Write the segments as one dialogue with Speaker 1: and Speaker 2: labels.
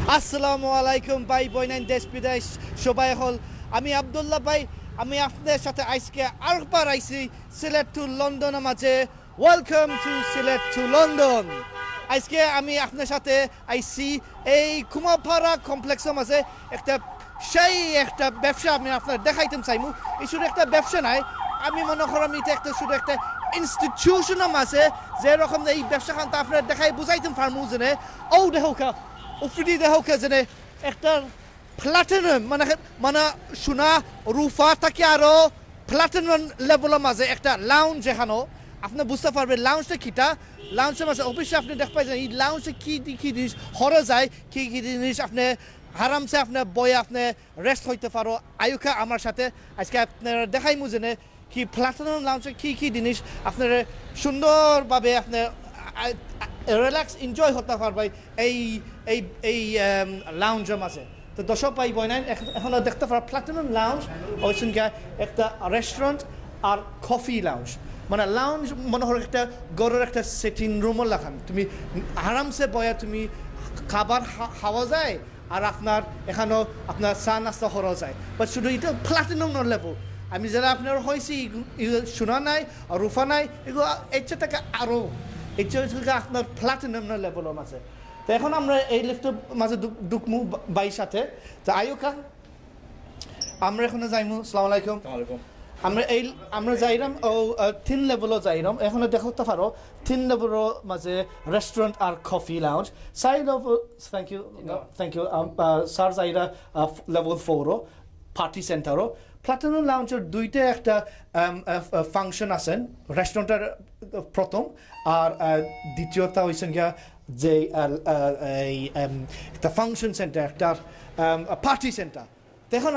Speaker 1: আসসালামু আলাইকুম ভাই বোনেন দেশ বিদেশ সবাই হল আমি আব্দুল্লাহ ভাই আমি আপনাদের সাথে আজকে আরেকবার আইছি সিলেট টু লন্ডনের মাঝে welcome to Sylhet to London আজকে আমি আপনার সাথে আইছি এই কুমারপাড়া কমপ্লেক্সের মাঝে একটা সেই একটা ব্যবসা আমি আপনার দেখাইতাম চাইমু এই শুধু একটা ব্যবসা নাই আমি মনে করাম এটা একটা শুধু একটা ইনস্টিটিউশনের মাঝে যেরকম এই ব্যবসাখানটা আপনার দেখাই বুঝাইতাম পারমু জেনে ও দেহকা উফরিদি দেহকা জেনে একটা প্লাটিনাম মানে সোনা রূপা থাকে আরো প্লাটিনাম লেভেলের মাঝে একটা লাউঞ্জ এখানো আপনি বুঝতে পারবেন লাউঞ্জটা কিটা লাউঞ্জের মাঝে অবশ্যই আপনি দেখ পাইছেন এই লাউঞ্জে কি জিনিস হরে যায় কি জিনিস আপনি আরামসে আপনার বয়ে আপনি রেস্ট হইতে পারো আয়ুকা আমার সাথে আজকে আপনার দেখাইমু জেনে কি প্লাটিনাম লাউঞ্জে কি জিনিস আপনার সুন্দরভাবে আপনার রিল্যাক্স এনজয় হতে পারবে এই এই এই লাউঞ্জের মাঝে তো দর্শক ভাই বোন এখন দেখতে পারো প্লাটিনাম লাউঞ্জ ওই সঙ্গে একটা রেস্টুরেন্ট আর কফি লাউঞ্জ মানে লাউঞ্জ মনে হয় একটা গড়ের একটা সেটিং রুমও লাগান তুমি আরামসে বয়া তুমি খাবার খাওয়া যায় আর আপনার এখানেও আপনার চা নাস্তা করা যায় বাট শুধু এটা প্লাটিনাম লেভেল আমি যারা আপনার হয়েছি সোনা নাই আর রূপা নাই এগুলো এর থেকে আরও এর থেকে আপনার প্লাটিনাম লেভেলের মাঝে তো এখন আমরা এই লিফটের মাঝে ঢুকমু বাইর সাথে তো আয়ুকা আমরা এখানে যাইমু আসসালামু আলাইকুম আমরা যাইরাম ও 3 লেভেলও যাইরাম এখানে দেখতে পারো 3 লেভেলের মাঝে রেস্টুরেন্ট আর coffee lounge side of thank you sir যাইরা লেভেল 4ও পার্টি সেন্টারও প্লাটিনাম লাউঞ্জের দুইটা একটা ফাংশন আছেন রেস্টুরেন্টের প্রথম আর দ্বিতীয়টা হয়েছেন গিয়া যে একটা ফাংশন সেন্টার একটা পার্টি সেন্টার তখন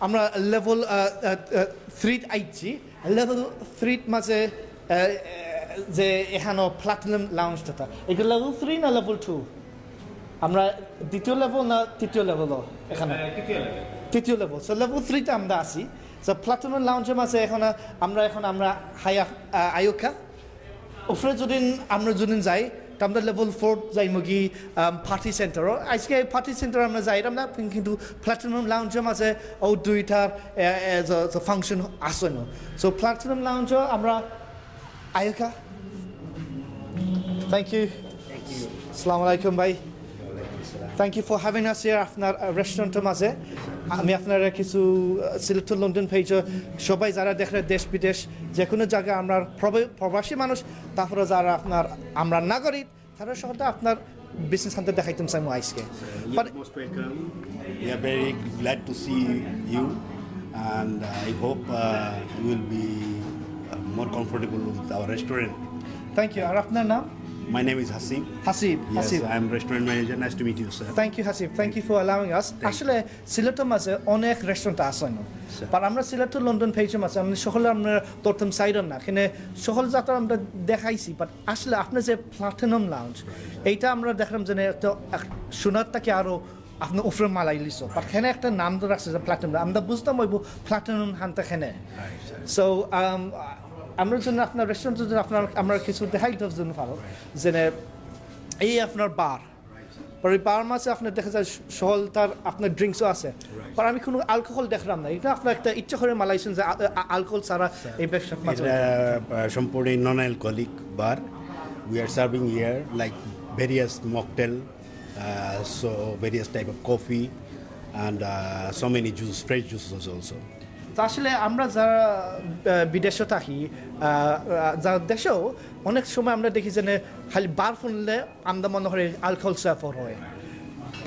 Speaker 1: আমরা লেভেল 3 আইছি লেভেল 3 মাঝে যে এখানে প্লাটিনাম লাউঞ্জটা এটা লেভেল 3 না লেভেল 2 আমরা দ্বিতীয় লেভেল না তৃতীয় লেভেলও এখানে তৃতীয় লেভেল সো লেভেল 3তে আমরা আছি সো প্লাটিনাম লাউঞ্জের মাঝে আমরা আয়ুকা উপরে আমরা যদি যাই তো আমরা লেভেল 4 যাই মুগি পার্টি সেন্টারও আজকে পার্টি সেন্টার আমরা যাইলাম না কিন্তু প্লাটিনাম লাউঞ্জের মাঝে ও দুইটার ফাংশন আসে না সো প্লাটিনাম লাউঞ্জও আমরা আয়ুকা থ্যাংক ইউ আসসালামু আলাইকুম ভাই thank you for having us here আপনার রেস্টুরেন্টের মাঝে আমি আপনারা কিছু সিলেট টু লন্ডন পেজে সবাই যারা দেখে দেশ বিদেশ যে কোনো জায়গায় আমরা প্রবাসী মানুষ তারপরে যারা আমরা নাগরিক তারা সহজে আপনার বিজনেস হান্তে দেখাইতাম চাই আজকে
Speaker 2: You're most welcome. We are very glad to see you and I hope you will be more comfortable with our restaurant.
Speaker 1: Thank you আর আপনার নাম
Speaker 2: My name is Hasib.
Speaker 1: Hasib.
Speaker 2: Yes,
Speaker 1: Hasib.
Speaker 2: I'm restaurant manager. Nice to meet you, sir.
Speaker 1: Thank you, Hasib. Thank you for allowing us. আসলে সিলেটের মাঝে অনেক restaurant আছে না আর আমরা সিলেট টু লন্ডন পেজের মাঝে আমি সকলে আমরা প্রথম সাইডন না এখানে সকল যাত্রা আমরা দেখাইছি বাট আসলে আপনার যে প্লাটিনাম লাউঞ্জ এইটা আমরা দেখলাম যে একটা সোনার থেকে আরও আপনার উপরে মালাই লিস বাট এখানে একটা নাম তো রাখছে যে প্লাটিনাম আমরা বুঝতাম ওইব প্লাটিনাম হানতে এখানে সো আমরা জন্য আপনার রেস্টুরেন্টের জন্য আমরা কিছু দেখাইতে জন্য পারো যে এই আপনার বার এই বার মাঝে আপনার দেখা যায় সহল তার আপনার ড্রিঙ্কসও আছে আর আমি কোনো অ্যালকোহল দেখলাম না এটা আপনার একটা ইচ্ছা করে মালাইছেন যে অ্যালকোহল ছাড়া এই ব্যবসার মাঝে
Speaker 2: সম্পূর্ণ non alcoholic bar we are serving here like various mocktail so various type of coffee and so many juice fresh juices also.
Speaker 1: তো আসলে আমরা যারা বিদেশে থাকি যারা দেশেও অনেক সময় আমরা দেখি যে খালি বার শুনলে আমরা মনে করি অ্যালকোহল সাফর হয়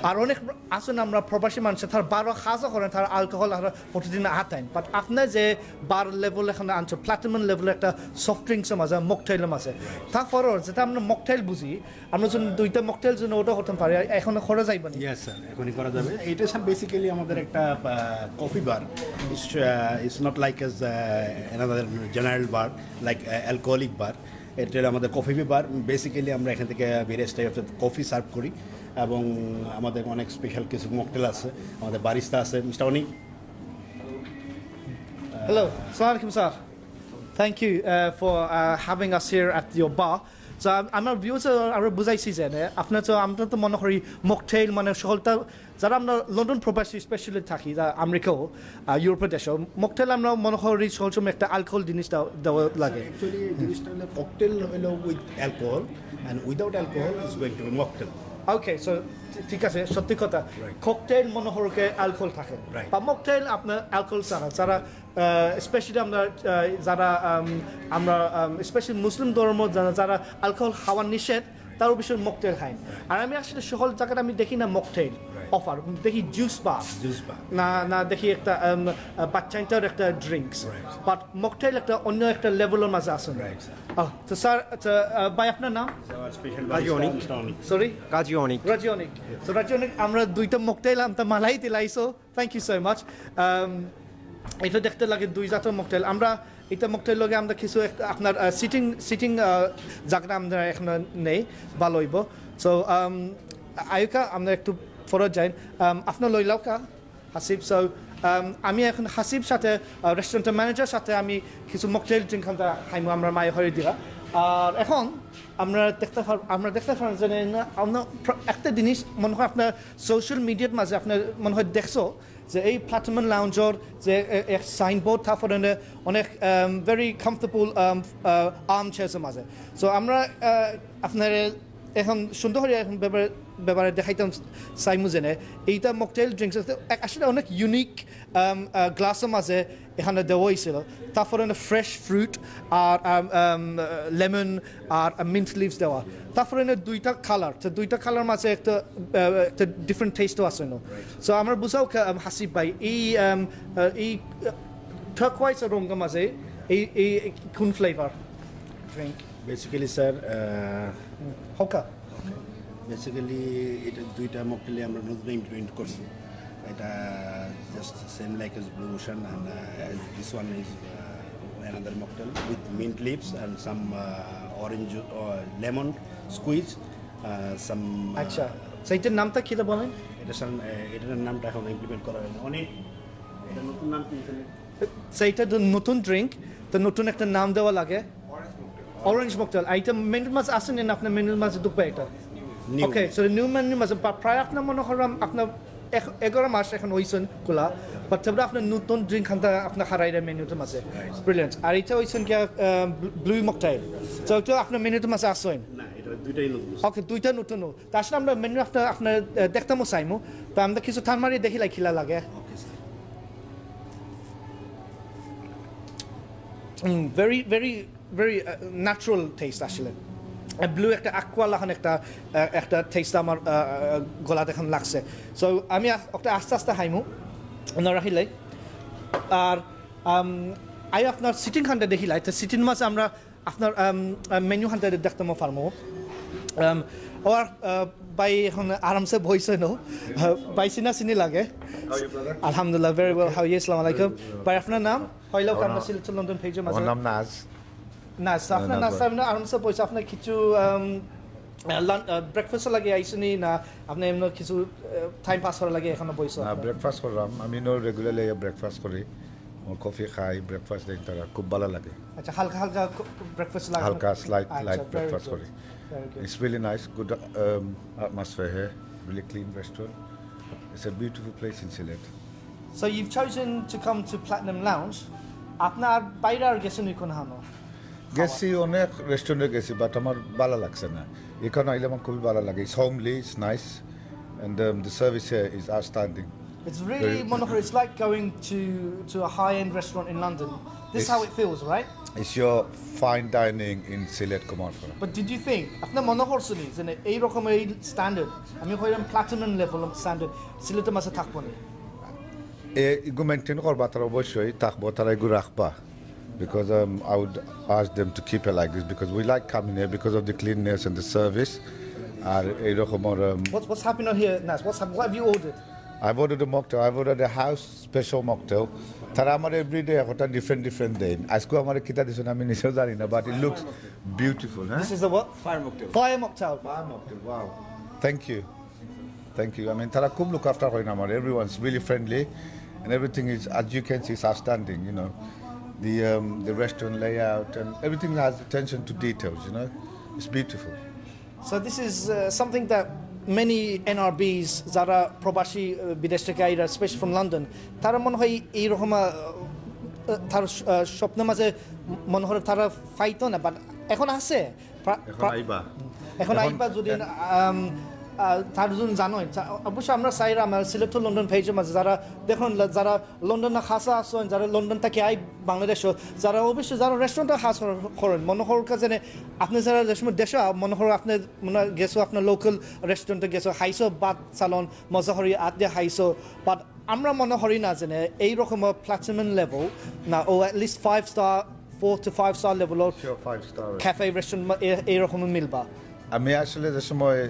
Speaker 1: আর অনেক আসুন আমরা প্রবাসী মানুষ তার বারো খাজা করেন তার অ্যালকোহল আর প্রতিদিন আটাইন বাট আপনার যে বার লেভেল এখানে আনছো প্লাটিনাম লেভেলের একটা সফট ড্রিঙ্কসের মাঝে মকটেইলের মাঝে তারপরও যেটা আমরা মকটেইল বুঝি আমরা যদি দুইটা মকটেইল জন্য ওটা করতে পারি এখন করা যাইব না
Speaker 2: ইয়েস স্যার এখনই করা যাবে এটা স্যার বেসিক্যালি আমাদের একটা coffee bar it's not like as another general bar like alcoholic bar এটা আমাদের কফি বার বেসিক্যালি আমরা এখান থেকে various type of coffee serve করি এবং আমাদের অনেক স্পেশাল কিছু মকটেল আছে আমাদের বারিস্তা আছে মিস্টার অনিক
Speaker 1: হ্যালো আসসালামু আলাইকুম sir thank you for having us here at your bar so আমার ভিউজ আরো বুঝাইছি যে আপনার তো আমরা তো মনে করি মকটেইল মানে সকলটা যারা আমরা লন্ডন প্রবাসী স্পেশালি থাকি যা আমেরিকাও ইউরোপের দেশেও মকটেইল আমরা মনে করি সকল সময় একটা অ্যালকোহল জিনিসটা দেওয়া লাগে
Speaker 2: অ্যাকচুয়ালি জিনিসটা হলো ককটেল হলো with alcohol and without alcohol is going to be mocktail
Speaker 1: okay so ঠিক আছে সত্যি কথা ককটেইল মনোহরকে অ্যালকোহল থাকে
Speaker 2: Right.
Speaker 1: বা মকটেইল আপনার অ্যালকোহল ছাড়া যারা স্পেশালি আমরা যারা আমরা স্পেশালি মুসলিম ধর্ম যারা অ্যালকোহল খাওয়ার নিষেধ তার বিষয়ে মকটেইল খাই আর আমি আসলে সকল জায়গায় আমি দেখি না মকটেইল অফার দেখি জুস বার
Speaker 2: জুস বার
Speaker 1: না দেখি একটা বাচ্চাইটার একটা ড্রিঙ্কস বাট মকটেইল একটা অন্য একটা লেভেলের মাঝে আসেন তো স্যার ভাই আপনার নাম
Speaker 2: special
Speaker 1: sorry
Speaker 3: Kajionic.
Speaker 1: Rajionic. So Rajionic, আমরা দুইটা মকটেইল আমতা মালাই দিলাইছো থ্যাংক ইউ সো মাচ এটা দেখতে লাগে দুই জাতের মকটেইল আমরা এটা মকটেইল লগে আমরা কিছু আপনার সিটিং জায়গাটা আমরা এখন নেই ভালো হইব সো আয়ুকা আমরা একটু ফরত যাই আপনার লইলাও কা হাসিব সো আমি এখন হাসিব সাথে রেস্টুরেন্টের ম্যানেজার সাথে আমি কিছু মকটেইল ড্রিঙ্ক খাইমু আমরা মায়ে হয়ে দিলা আর এখন আমরা দেখতে পারেন যে আমরা একটা জিনিস মনে হয় আপনার সোশ্যাল মিডিয়ার মাঝে আপনার মনে হয় দেখছো যে এই প্লাটিনাম লাউঞ্জর যে এক সাইনবোর্ড তারপরে অনেক ভেরি কমফর্টেবল আর্ম চেয়ার্সের মাঝে সো আমরা আপনার এখন সুন্দর করে এখন ব্যাপারে দেখাইতাম চাইমু যেনে এইটা মকটেইল ড্রিঙ্কস আসলে অনেক ইউনিক গ্লাসের মাঝে এখানে দেওয়া হয়েছিল তারপরে ফ্রেশ ফ্রুট আর লেমন আর মিন্ট লিভস দেওয়া তারপরে দুইটা কালার মাঝে একটা ডিফারেন্ট টেস্টও আছে সো আমার বুঝাও হাসিব ভাই এই টার্কোয়াইজ রঙের মাঝে এই কোন ফ্লেভার ড্রিঙ্ক
Speaker 2: বেসিক্যালি স্যার
Speaker 1: হকা
Speaker 2: বেসিক্যালি এটা দুইটা মকটেলে আমরা নতুন ইমপ্লিমেন্ট করছি এটা just same like as blue ocean and this one is another mocktail with mint leaves and some orange lemon squeeze some
Speaker 1: আচ্ছা সেইটার নামটা কি বলেন
Speaker 2: এটার নামটা এখন ইমপ্লিমেন্ট করা হয়নি অনেক এটা নতুন নাম কি
Speaker 1: সেইটা নতুন ড্রিঙ্ক তো নতুন একটা নাম দেওয়া লাগে অরেঞ্জ মকটেল এইটা মেনুর মাঝে আসেন না আপনার মেনুর মাঝে ঢুকবে এটা ওকে সো নিউ মেনুর মাঝে প্রায় আপনার মনে করেন আপনার 11 মাস এখন হয়েছেন খোলা বাট তারপরে আপনার নতুন ড্রিঙ্ক খানটা আপনার হারাইরা মেনুটার মাঝে ব্রিলিয়েন্ট আর এটা হয়েছেন কি ব্লু মকটেল তো এটা আপনার মেনুটার মাঝে আসেন
Speaker 2: না এটা দুইটাই নতুন
Speaker 1: ওকে দুইটা নতুন তার সাথে আমরা মেনু আপনার দেখতামও চাইমু তো আমরা কিছু থান মারি দেখি খিলা লাগে
Speaker 2: okay sir
Speaker 1: very very very natural taste আসলে ব্লু একটা aqua লাখান একটা টেস্ট আমার গলাতে এখন লাগছে সো আমি একটা আস্তে আস্তে হাইমু রাখিলাই আর আপনার সিটিং খানটা দেখিলাই তো সিটিং মাঝে আমরা আপনার মেনু খানটা দেখতে পারবো ওর বাই এখন আরামসে বইছে নো বাই চিনি লাগে আলহামদুলিল্লাহ ভেরি ওয়েল হাউ ইউ আসসালামু আলাইকুম বাই আপনার নাম হইলো আমরা সিলেট লন্ডন পেজের মাঝে
Speaker 4: আমার নাম নাজ
Speaker 1: আপনার নাস্তা আরামসে বইছে আপনার কিছু ব্রেকফাস্ট লাগে আইসনি না আপনি এমন কিছু টাইম পাস করার লাগে এখনো বইছো
Speaker 4: ব্রেকফাস্ট করলাম আমি রেগুলারলি ব্রেকফাস্ট করি কফি খাই ব্রেকফাস্ট দিই তারা খুব ভালো লাগে
Speaker 1: আচ্ছা হালকা ব্রেকফাস্ট লাগে
Speaker 4: হালকা লাইট ব্রেকফাস্ট করি It's really nice, good atmosphere here, really clean restaurant. It's a beautiful place in Sylhet.
Speaker 1: So you've chosen to come to Platinum Lounge. আপনার বাইরে আর গেছেন কোন হানো
Speaker 4: গেছি অনেক রেস্টুরেন্টে গেছি বাট আমার ভালো লাগছে না এখানে আইলে আমার খুবই ভালো লাগে It's homely, it's nice and the service here is outstanding.
Speaker 1: It's really wonderful. It's like going to a high-end restaurant in London. This is how it feels, right?
Speaker 4: It's your fine dining in Sylhet Kumarpura.
Speaker 1: But did you think আপনার মনে করছেন যে এই রকমের standard আমি কইলাম platinum level standard সিলেটের মাঝে থাকবো না
Speaker 4: এগুলো মেনটেন করবা তারা অবশ্যই থাকবো তারা এগুলো রাখবা because I would ask them to keep it like this because we like coming here because of the cleanness and the service আর এইরকম
Speaker 1: What's happening here Nas what have you ordered
Speaker 4: I've ordered a mocktail I've ordered a house special mocktail তারা আমার everyday একটা different day আজকে আমার কিতা দিছেন আমি নিজেও জানি না but it looks beautiful
Speaker 1: This is a what fire mocktail
Speaker 4: wow thank you I mean তারা খুব look after হয় না আমার everyone's really friendly and everything is as you can see is outstanding the restaurant layout and everything has attention to details It's beautiful.
Speaker 1: So this is something that many NRBs যারা প্রবাসী বিদেশ থেকে আইরা specially from London তারা মনে হয় এইরকম তার স্বপ্নের মাঝে মনে হয় তারা ফাইতো না বাট এখন আছে এখন আইবা যদি তার যদি জানোই অবশ্যই আমরা চাইরা আমার সিলেট টু লন্ডন পেজের মাঝে যারা দেখুন যারা লন্ডনে খাসা আসেন যারা লন্ডন থেকে আই বাংলাদেশও যারা অবশ্যই যারা রেস্টুরেন্টে খাস করেন মনে হওয়ার কাছে আপনি যারা দেশে মনে হওয়ার আপনি মনে গেছো আপনার লোকাল রেস্টুরেন্টে গেছো হাইসো বাদ চালন মজা হরি আত দিয়ে হাইসো বাট আমরা মনে হরি না যে এইরকম প্লাটিনাম লেভেল না ও at least 5 star 4 to 5 star level cafe restaurant এইরকম মিলবা
Speaker 4: আমি আসলে যে সময়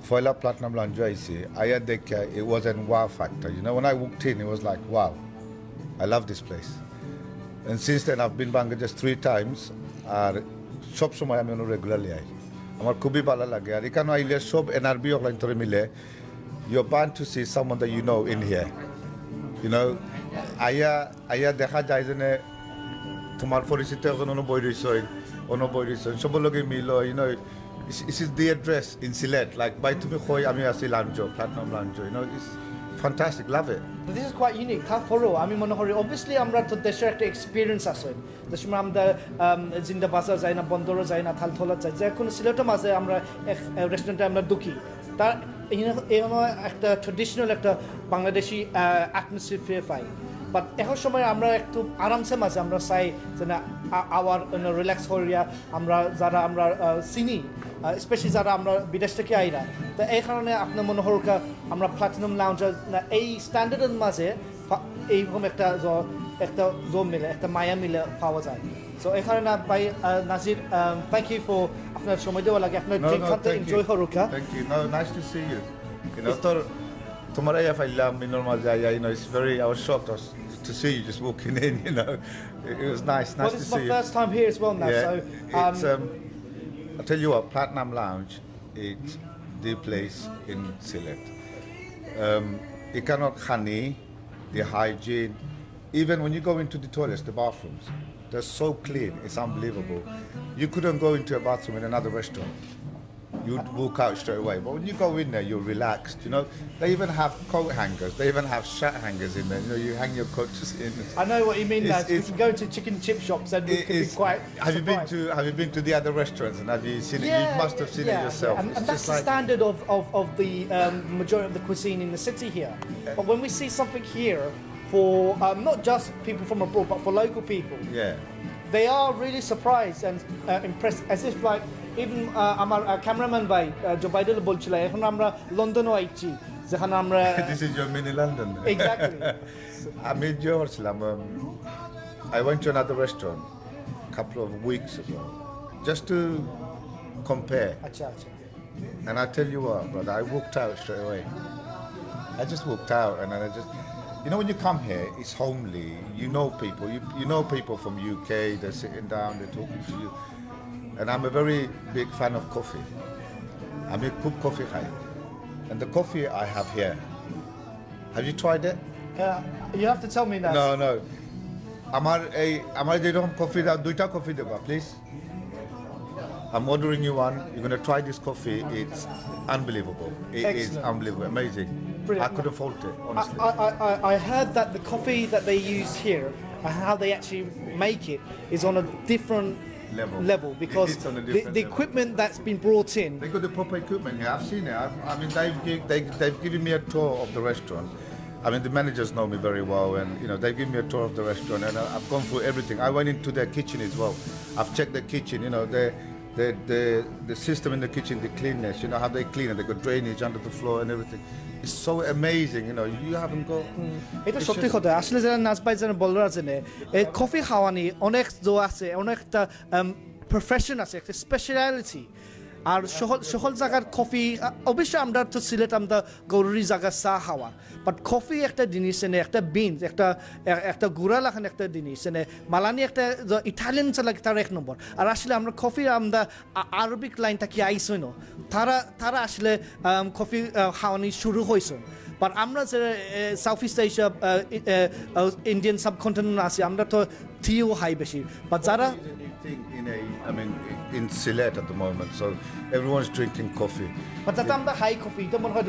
Speaker 4: Foila Platinum Lounge I had it was a wow factor. You know, when I walked in, it was like, wow, I love this place. And since then, I've been Bangladesh 3 times. Shop সময় আমি regularly I আমার খুবই ভালো লাগে আর এখানে আইলে সব NRB online ধরে মিলে you're bound to see someone that you know in here. You know, আইয়া দেখা যায় যে তোমার পরিচিত কোনো বই রইছে সব লগে মিলো, you know. This is the address in Sylhet. Like, by tumi khoi ami asi Lanjo, Platinum Lanjo. You know, it's fantastic. Love it.
Speaker 1: But this is quite unique. Tha foro ami mone hori obviously amra to desher ekta experience asoy. Deshma amda Zinda Bazar jai na Bondoro jai na Thalthola jai. Je kono Sylhet maze amra restaurant amra duki. Tar ehono ekta traditional ekta Bangladeshi atmosphere fai. But এখন সময় আমরা একটু আরামসে মাঝে আমরা চাই যে না আওয়ার রিল্যাক্স করিয়া আমরা যারা আমরা চিনি স্পেশালি যারা আমরা বিদেশ থেকে আইরা তো এই কারণে আপনার মনে হরকা আমরা প্লাটিনাম লাউঞ্জের এই স্ট্যান্ডার্ডের মাঝে এইরকম একটা জো মিলে একটা মায়া মিলে পাওয়া যায় সো এই কারণে ভাই নাজির থ্যাংক ইউ ফর আপনার সময় দেওয়া লাগে আপনার ড্রিঙ্ক খাতে এনজয় হরকা
Speaker 4: thank you no nice to see you you know তোর তোমার এই ফাইলাম মিনর মাঝে আইয়া you know it's very I was shocked to see you just walking in, you know. It was nice to see you.
Speaker 1: Well, this is my first time here as well now,
Speaker 4: yeah,
Speaker 1: so...
Speaker 4: It's, I'll tell you what, Platinum Lounge, it's the place in Sylhet. You cannot honey, the hygiene, even when you go into the toilets, the bathrooms, they're so clean, it's unbelievable. You couldn't go into a bathroom in another restaurant. You'd walk out straight away. But when you go in there, you're relaxed. You know, they even have coat hangers. They even have shirt hangers in there. You know, you hang your coat just in.
Speaker 1: I know what you mean. Now, if you go to chicken chip shops, then it could be quite.
Speaker 4: Have you been to the other restaurants and have you seen it? You must have seen it yourself.
Speaker 1: And that's the standard of the majority of the cuisine in the city here. But when we see something here for not just people from abroad, but for local people, they are really surprised and impressed, as if like. Even আমার cameraman ভাই জোবাইদুল বলছিল এখন আমরা লন্ডনও আইছি যেখানে আমরা
Speaker 4: This is your mini London.
Speaker 1: Exactly.
Speaker 4: আমি জর্জলাম I went to another restaurant a couple of weeks ago just to compare.
Speaker 1: আচ্ছা আচ্ছা.
Speaker 4: And I tell you what, brother, I walked out straight away. I just walked out and I just you know when you come here it's homely. You know people. You know people from UK, they're sitting down, they're talking to you. And I'm a very big fan of coffee. I'm a cook coffee guy. And the coffee I have here, have you tried it?
Speaker 1: You have to tell me that.
Speaker 4: No. আমার যেরকম coffee দাও দুইটা coffee দেবা please. I'm ordering you one. You're going to try this coffee. It's unbelievable. It is unbelievable. Amazing. Brilliant. I couldn't fault it, honestly.
Speaker 1: I heard that the coffee that they use here and how they actually make it is on a different level because the equipment that's been brought in.
Speaker 4: They got the proper equipment here. I've seen it. I mean, they've given me a tour of the restaurant. I mean, the managers know me very well, and you know they've given me a tour of the restaurant, and I've gone through everything. I went into their kitchen as well. I've checked the kitchen. You know, the system in the kitchen, the cleanness. You know how they clean it. They got drainage under the floor and everything. It's so amazing. You know, you haven't got.
Speaker 1: এটা সত্যি কথা আসলে যারা নাজবাই যারা বলরা আছে এই coffee খাওয়ানি অনেক জো আছে অনেকটা প্রফেশন আছে একটা স্পেশালিটি আর সকল জায়গার কফি অবশ্যই আমরা তো সিলেট আমরা গৌরী জায়গা চা খাওয়া বাট কফি একটা জিনিস এনে একটা বিনস একটা গুড়া লাখান একটা জিনিস এনে মালানি একটা ইটালিয়ান চালাকি তার এক নম্বর আর আসলে আমরা কফি আমরা আরবিক লাইনটা কি আইসই না তারা আসলে কফি খাওয়ানি শুরু হয়েছে বাট আমরা যে south east Asia Indian subcontinent আছি আমরা তো টিও হাই বেশি বাট যারা
Speaker 4: I mean, in Sylhet at the moment, so everyone's drinking coffee.
Speaker 1: But that's the high coffee. The one who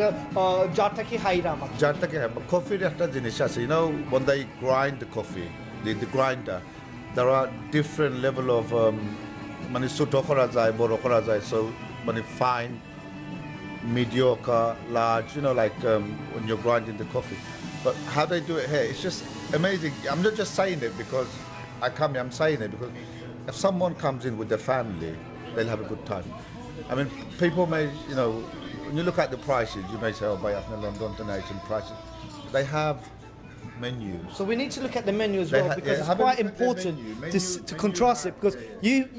Speaker 1: jartaki high rama.
Speaker 4: Jartake hai, but coffee ekta jinish ache, you know, when they grind the coffee, the grinder, there are different level of mane choto kora jay, boro kora jay, so mane fine, mediocre, large, you know, like when you're grinding the coffee. But how they do it here, it's just amazing. I'm not just saying it because I come here, I'm saying it because if someone comes in with their family, they'll have a good time. I mean, people may, you know, when you look at the prices, you may say, oh, by London donation prices. They have menus.
Speaker 1: So we need to look at the menu as
Speaker 4: They
Speaker 1: well
Speaker 4: ha-
Speaker 1: because
Speaker 4: yeah,
Speaker 1: it's
Speaker 4: have a
Speaker 1: quite
Speaker 4: look at their
Speaker 1: important
Speaker 4: menu.
Speaker 1: to
Speaker 4: Menu
Speaker 1: contrast
Speaker 4: are-
Speaker 1: it because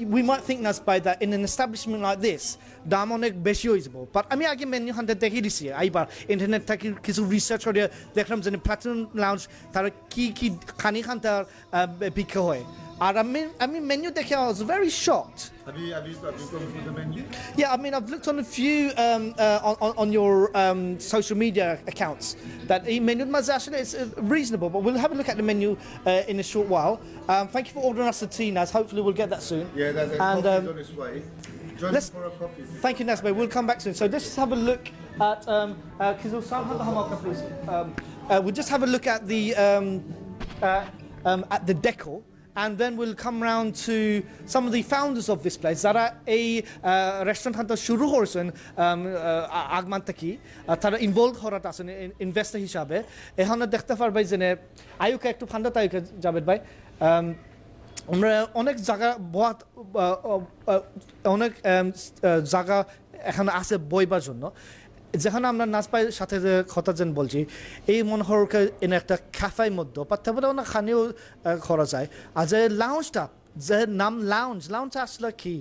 Speaker 1: we might think that's by that in an establishment like this দাম অনেক বেশি হয়ে যাব but আমি আগে menu হান্ডে দেখে দিছি এইবার ইন্টারনেট থেকে কিছু রিসার্চ করে দেখলাম যে প্লাটিনাম লাউঞ্জ তার কি খানি খান তার বিক্রি হয় আর আমি মেনু দেখে I was very shocked.
Speaker 4: Have you gone through the menu?
Speaker 1: Yeah, I mean, I've looked on a few on your social media accounts that the menu actually is reasonable, but we'll have a look at the menu in a short while. Thank you for ordering us the tea, Naz. Hopefully we'll get that soon.
Speaker 4: Yeah, there's a
Speaker 1: And,
Speaker 4: coffee's on its way. Join
Speaker 1: let's-
Speaker 4: us for a coffee.
Speaker 1: Thank you, Nasbe. We'll come back soon. So let's just have a look at please. We'll just have a look at the decor. And then we'll come round to some of the founders of this place. Zara a restaurant hunter shuru horsen agman taki tara involved horat asen investor হিসাবে এখানে দেখতে পারবে যে আয়ুকা একটু ফান্ডা তাইকা যাবেদ ভাই আমরা অনেক জায়গা বহুত অনেক জায়গা এখানে আছে বইবার জন্য যেখানে আমরা নাচপাইয়ের সাথে যে কথা যেন বলছি এই মনোহরকে এনে একটা ক্যাফের মধ্যে পাঠাবো না খানিও করা যায় আর যে লাউঞ্জটা যে নাম লাউঞ্জ আসলে কি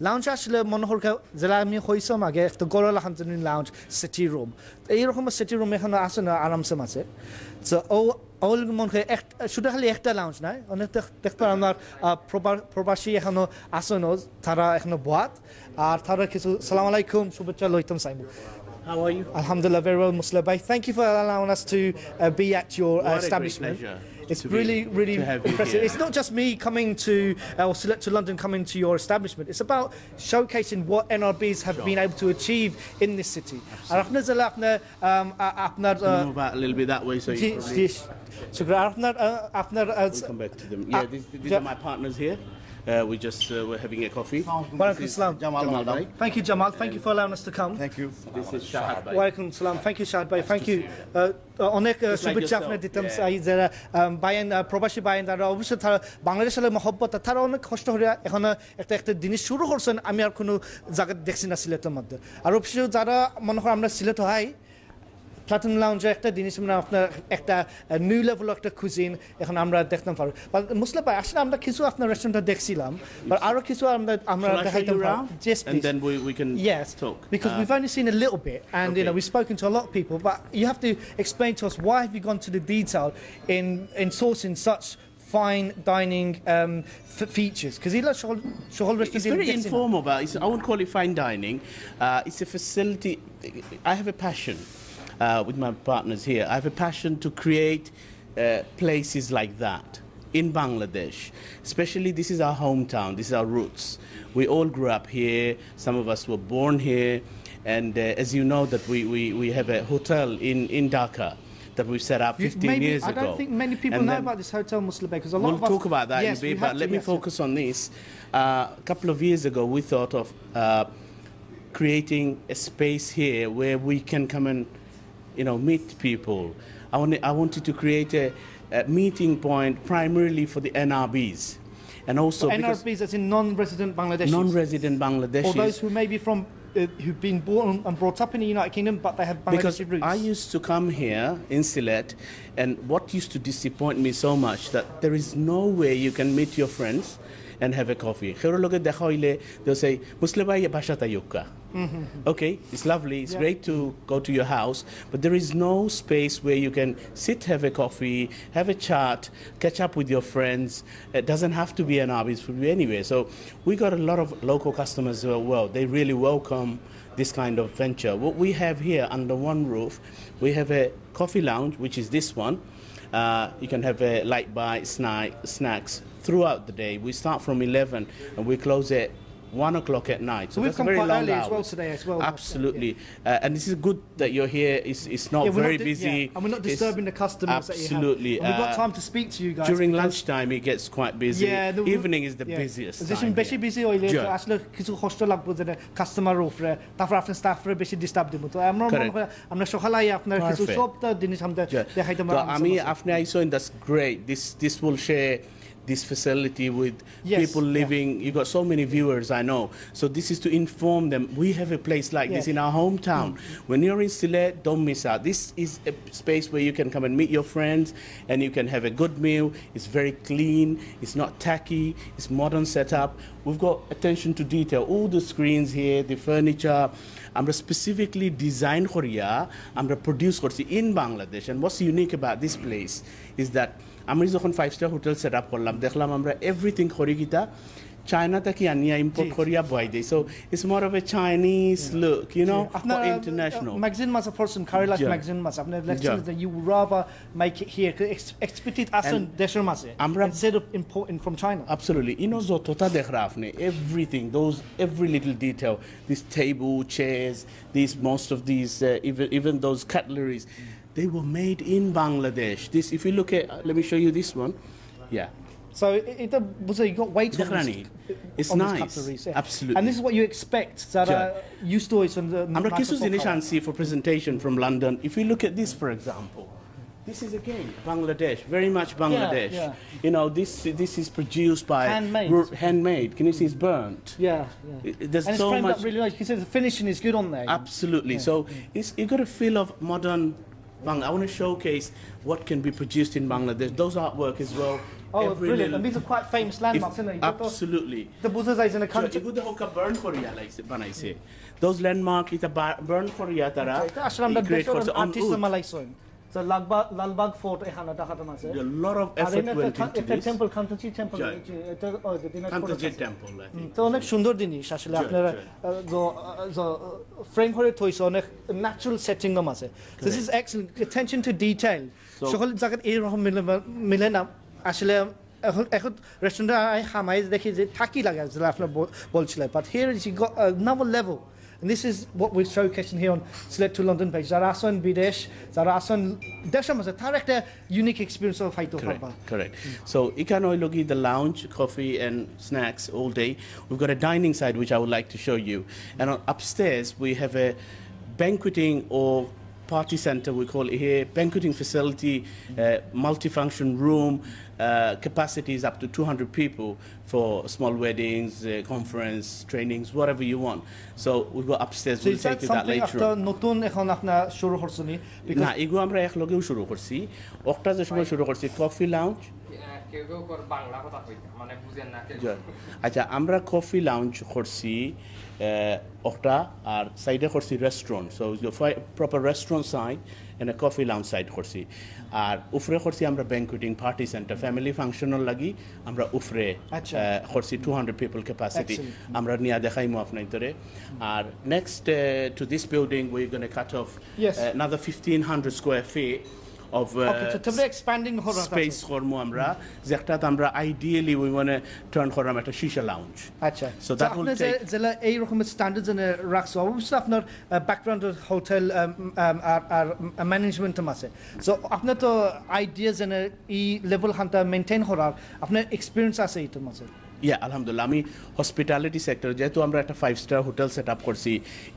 Speaker 1: লাউঞ্জ আসলে মনোহরকে যেটা আমি হয়েছিলাম আগে একটা গড় লাখান লাউঞ্জ সিটি রুম এইরকম সিটি রুম এখানে আসে না আরামসে আছে তো ওল মনে শুধু খালি একটা লাউঞ্জ নাই অনেক দেখতে আমার প্রবাসী এখনো আসেনো তারা এখনো বাদ আর তারা কিছু সালাম আলাইকুম শুভেচ্ছা লইতাম চাইব
Speaker 3: How are you?
Speaker 1: Alhamdulillah, very well, Muslim Bay. Thank you for allowing us to be at your
Speaker 3: What a great
Speaker 1: establishment.
Speaker 3: pleasure
Speaker 1: It's
Speaker 3: to
Speaker 1: really, really
Speaker 3: to have you
Speaker 1: impressive.
Speaker 3: here.
Speaker 1: It's not just me coming to London, coming to your establishment. It's about showcasing what NRBs have been able to achieve in this city.
Speaker 3: Can you move out a little bit that way so you probably come back to them. Yeah, these are my partners here. We're having a coffee.
Speaker 1: Walaikum salam.
Speaker 3: Jamal Bhai.
Speaker 1: Thank you, Jamal. Thank you for allowing us to come.
Speaker 2: Thank you.
Speaker 3: This is Shahad Bhai.
Speaker 1: Walaikum salam. Thank you, Shahad Bhai. Thank you. অনেক শুভেচ্ছা আপনার দিতাম চাই যারা বাইন প্রবাসী বাইন তারা অবশ্যই তারা বাংলাদেশের মহব্বত তারা অনেক কষ্ট করে এখন একটা জিনিস শুরু করছেন আমি আর কোনো জায়গা দেখছি না সিলেটের মধ্যে আর অবশ্যই যারা মনে হয় আমরা সিলেট হয় প্লাটিনাম লাউঞ্জে একটা জিনিস মানে আপনার একটা নিউ লেভেল একটা কুজিন এখন আমরা দেখতে পারবো মুসলিম ভাই আসলে আমরা কিছু আপনার রেস্টুরেন্টে দেখছিলাম বাট আরো কিছু আমরা
Speaker 3: Shall I show
Speaker 1: দেখাইতাম
Speaker 3: you around?
Speaker 1: Yes,
Speaker 3: And
Speaker 1: please.
Speaker 3: then we can
Speaker 1: Yes,
Speaker 3: talk.
Speaker 1: because we've only seen a little bit, and you know
Speaker 3: Okay.
Speaker 1: we've spoken to a lot of people. But you have to explain to us why have you gone to the detail in sourcing such fine dining features? Because
Speaker 3: It's very informal, but I won't call it fine dining. It's a facility. I have a passion with my partners here. I have a passion to create places like that in Bangladesh. Especially, this is our hometown. This is our roots. We all grew up here. Some of us were born here. And as you know, that we have a hotel in Dhaka that we set up 15 years ago.
Speaker 1: I don't think many people
Speaker 3: And
Speaker 1: know
Speaker 3: then-
Speaker 1: about this hotel, Muslim because a lot
Speaker 3: We'll
Speaker 1: of us
Speaker 3: talk about that
Speaker 1: yes,
Speaker 3: in a bit,
Speaker 1: we
Speaker 3: but
Speaker 1: have to,
Speaker 3: let me
Speaker 1: yes.
Speaker 3: focus on this. A couple of years ago, we thought of creating a space here where we can come and, meet people. I wanted to create a meeting point primarily for the NRBs, and also because
Speaker 1: NRBs as in non-resident Bangladeshis.
Speaker 3: non-resident Bangladeshis.
Speaker 1: Or those who may be from who've been born and brought up in the United Kingdom, but they have
Speaker 3: Because
Speaker 1: Bangladeshi roots.
Speaker 3: I used to come here in Sylhet, and what used to disappoint me so much that there is no way you can meet your friends and have a coffee. They'll say, Muslim bhai bhasha tayukka. Okay, it's lovely, it's great to go to your house, but there is no space where you can sit, have a coffee, have a chat, catch up with your friends. It doesn't have to be an Arbis, it could be anywhere. So we got a lot of local customers as well. They really welcome this kind of venture. What we have here under one roof, we have a coffee lounge, which is this one. You can have a light bite, snacks throughout the day. We start from 11 and we close at 1 o'clock at night.
Speaker 1: So we've
Speaker 3: that's
Speaker 1: come
Speaker 3: very
Speaker 1: quite
Speaker 3: long
Speaker 1: early
Speaker 3: hours.
Speaker 1: as well today as well.
Speaker 3: Absolutely. And this is good that you're here. It's not
Speaker 1: Yeah, we're
Speaker 3: very
Speaker 1: not
Speaker 3: busy.
Speaker 1: and we're not
Speaker 3: It's-
Speaker 1: disturbing the customers
Speaker 3: Absolutely.
Speaker 1: that you have. And we've got time to speak to you guys.
Speaker 3: During
Speaker 1: because-
Speaker 3: lunchtime, it gets quite busy. Evening is the busiest
Speaker 1: যেসব
Speaker 3: time.
Speaker 1: বেশি
Speaker 3: here.
Speaker 1: Busy হইলে তো
Speaker 3: Sure.
Speaker 1: আসলে কিছু কষ্ট লাগবে যে কাস্টমারের উপরে তারপর আপনার স্টাফরে বেশি ডিস্টার্ব দিব তো আমরা মনে
Speaker 3: Correct.
Speaker 1: হয় আমরা সকালে আপনার কিছু
Speaker 3: Perfect.
Speaker 1: সবটা জিনিস আমরা দেখাইতে
Speaker 3: So,
Speaker 1: পারবো
Speaker 3: Ami, after I saw, that's great. This will share this facility with
Speaker 1: Yes,
Speaker 3: people
Speaker 1: yeah.
Speaker 3: living. You got so many viewers, I know. So this is to inform them. We have a place like this
Speaker 1: Yeah.
Speaker 3: in our hometown. When you're in Sylhet, don't miss out. This is a space where you can come and meet your friends, and you can have a good meal. It's very clean. It's not tacky. It's modern setup. We've got attention to detail. All the screens here, the furniture. I'm specifically designed Korea. I'm produced in Bangladesh. And what's unique about this place is that আমরা যখন 5-star hotel set up করলাম দেখলাম আমরা everything করি কিতা China থেকে আনিয়া import করিয়া বয় দেই so it's more of a Chinese look you know
Speaker 1: আপনার
Speaker 3: ইন্টারন্যাশনাল
Speaker 1: ম্যাগাজিন মাছ ফরসন কারি লাইফ
Speaker 3: Yeah.
Speaker 1: ম্যাগাজিন মাছ আপনার lecture
Speaker 3: Yeah.
Speaker 1: that you rather make it here expected আসন দেশের মাঝে
Speaker 3: আমরা-
Speaker 1: instead of importing from China.
Speaker 3: Absolutely. You know, Zotota Dekhrafne, everything, every little detail, this table, chairs, most of these, even those cutleries, they were made in Bangladesh. This, if you look at, let me show you this one. Yeah.
Speaker 1: So এটা বুঝে you got weight on
Speaker 3: Dekhrani.
Speaker 1: this,
Speaker 3: It's
Speaker 1: on this
Speaker 3: nice.
Speaker 1: cutleries, yeah.
Speaker 3: Absolutely.
Speaker 1: And this is what you expect যারা used to it on the
Speaker 3: আমরা কিছু জিনিস আনছি for presentation from London. If you look at this, for example, this is again Bangladesh, very much Bangladesh.
Speaker 1: yeah.
Speaker 3: You know, this is produced by
Speaker 1: Handmade.
Speaker 3: handmade. Can you see it's burnt?
Speaker 1: Yeah.
Speaker 3: There's
Speaker 1: And it's
Speaker 3: so
Speaker 1: framed
Speaker 3: much.
Speaker 1: up really nice. You see the finishing is good on there.
Speaker 3: Absolutely. So you got a feel of modern Bangladesh. I want to showcase what can be produced in Bangladesh. Those artwork as well.
Speaker 1: Oh,
Speaker 3: Every
Speaker 1: brilliant.
Speaker 3: little-
Speaker 1: And these are quite famous landmarks,
Speaker 3: If-
Speaker 1: isn't they?
Speaker 3: Absolutely.
Speaker 1: The buzzers is in a country.
Speaker 3: Igu deho ka burn Korea like say. Those landmark ita burn Korea tara.
Speaker 1: আসলে আমরা
Speaker 3: create
Speaker 1: দেশের
Speaker 3: for on
Speaker 1: artist
Speaker 3: wood.
Speaker 1: মালাইছন তো Lalbagh fort এখানে দেখাতে আছে
Speaker 3: A lot of
Speaker 1: আর
Speaker 3: effort
Speaker 1: এটা
Speaker 3: went into
Speaker 1: একটা
Speaker 3: this.
Speaker 1: Temple Kantaji temple
Speaker 3: Right.
Speaker 1: এটা ও Dinajpur
Speaker 3: Kantajet temple, I think.
Speaker 1: তো অনেক সুন্দর জিনিস আসলে
Speaker 3: Sure,
Speaker 1: আপনারা
Speaker 3: sure.
Speaker 1: ফ্রেম করে থইছে অনেক ন্যাচারাল সেটিং এম আছে this is excellent attention to detail সকল জায়গায় এইরকম মিলে না আসলে এখন রেস্টুরেন্টে হামাই দেখি যে থাকি লাগে যেটা আপনার বলছিলেন but here is goat another level. And this is what we're showcasing here on Sylhet to London page. যারা আসেন বিদেশ যারা আসেন দেশের মাঝে তার একটা ইউনিক এক্সপিরিয়েন্স অফ হয়তো পারবা
Speaker 3: Correct. So Ikano Logi, the lounge, coffee and snacks all day. We've got a dining side which I would like to show you. And upstairs we have a banqueting or party center, we call it here, banqueting facility, multifunction room, capacity is up to 200 people for small weddings, conference, trainings, whatever you want. So we've got upstairs,
Speaker 1: So
Speaker 3: we'll
Speaker 1: is that
Speaker 3: take you that
Speaker 1: something
Speaker 3: later
Speaker 1: after
Speaker 3: on.
Speaker 1: নতুন এখন আপনার শুরু করছেন
Speaker 3: না এগুলো আমরা একলগেও শুরু করছি একটা যে সময় শুরু করছি কফি লাউঞ্জ
Speaker 5: কেউ কেউ বাংলা কথা কইতে মানে বুঝেন না কেউ
Speaker 3: আচ্ছা আমরা কফি লাউঞ্জ করছি একটা আর সাইডে করছি restaurant so proper restaurant side and coffee lounge side করছি আর উফরে করছি আমরা ব্যাংকুয়েটিং পার্টি সেন্টার ফ্যামিলি ফাংশনের লাগি আমরা উফরে
Speaker 1: আচ্ছা।
Speaker 3: করছি 200 পিপল ক্যাপাসিটি
Speaker 1: Excellent.
Speaker 3: আমরা নিয়া দেখাইমু আপনাইতরে আর next to this building we gonna cut off
Speaker 1: Yes.
Speaker 3: another 1500 square feet of
Speaker 1: Okay, so today expanding the whole
Speaker 3: space করমু আমরা যেটা আমরা ideally we want to turn করলাম একটা shisha lounge
Speaker 1: আচ্ছা
Speaker 3: So that will
Speaker 1: আপনার
Speaker 3: take-
Speaker 1: যেটা এই রকমের স্ট্যান্ডার্ডস এনে রাখছো অবশ্যই আপনার ব্যাকগ্রাউন্ড হোটেল আর ম্যানেজমেন্ট আছে সো আপনার তো আইডিয়াস এনে এই লেভেল হানটা মেইনটেইন করার আপনার এক্সপেরিয়েন্স আছে এইটার মাঝে
Speaker 3: Yeah, alhamdulillah. আমি hospitality sector যেহেতু আমরা একটা 5-star হোটেল সেট আপ করছি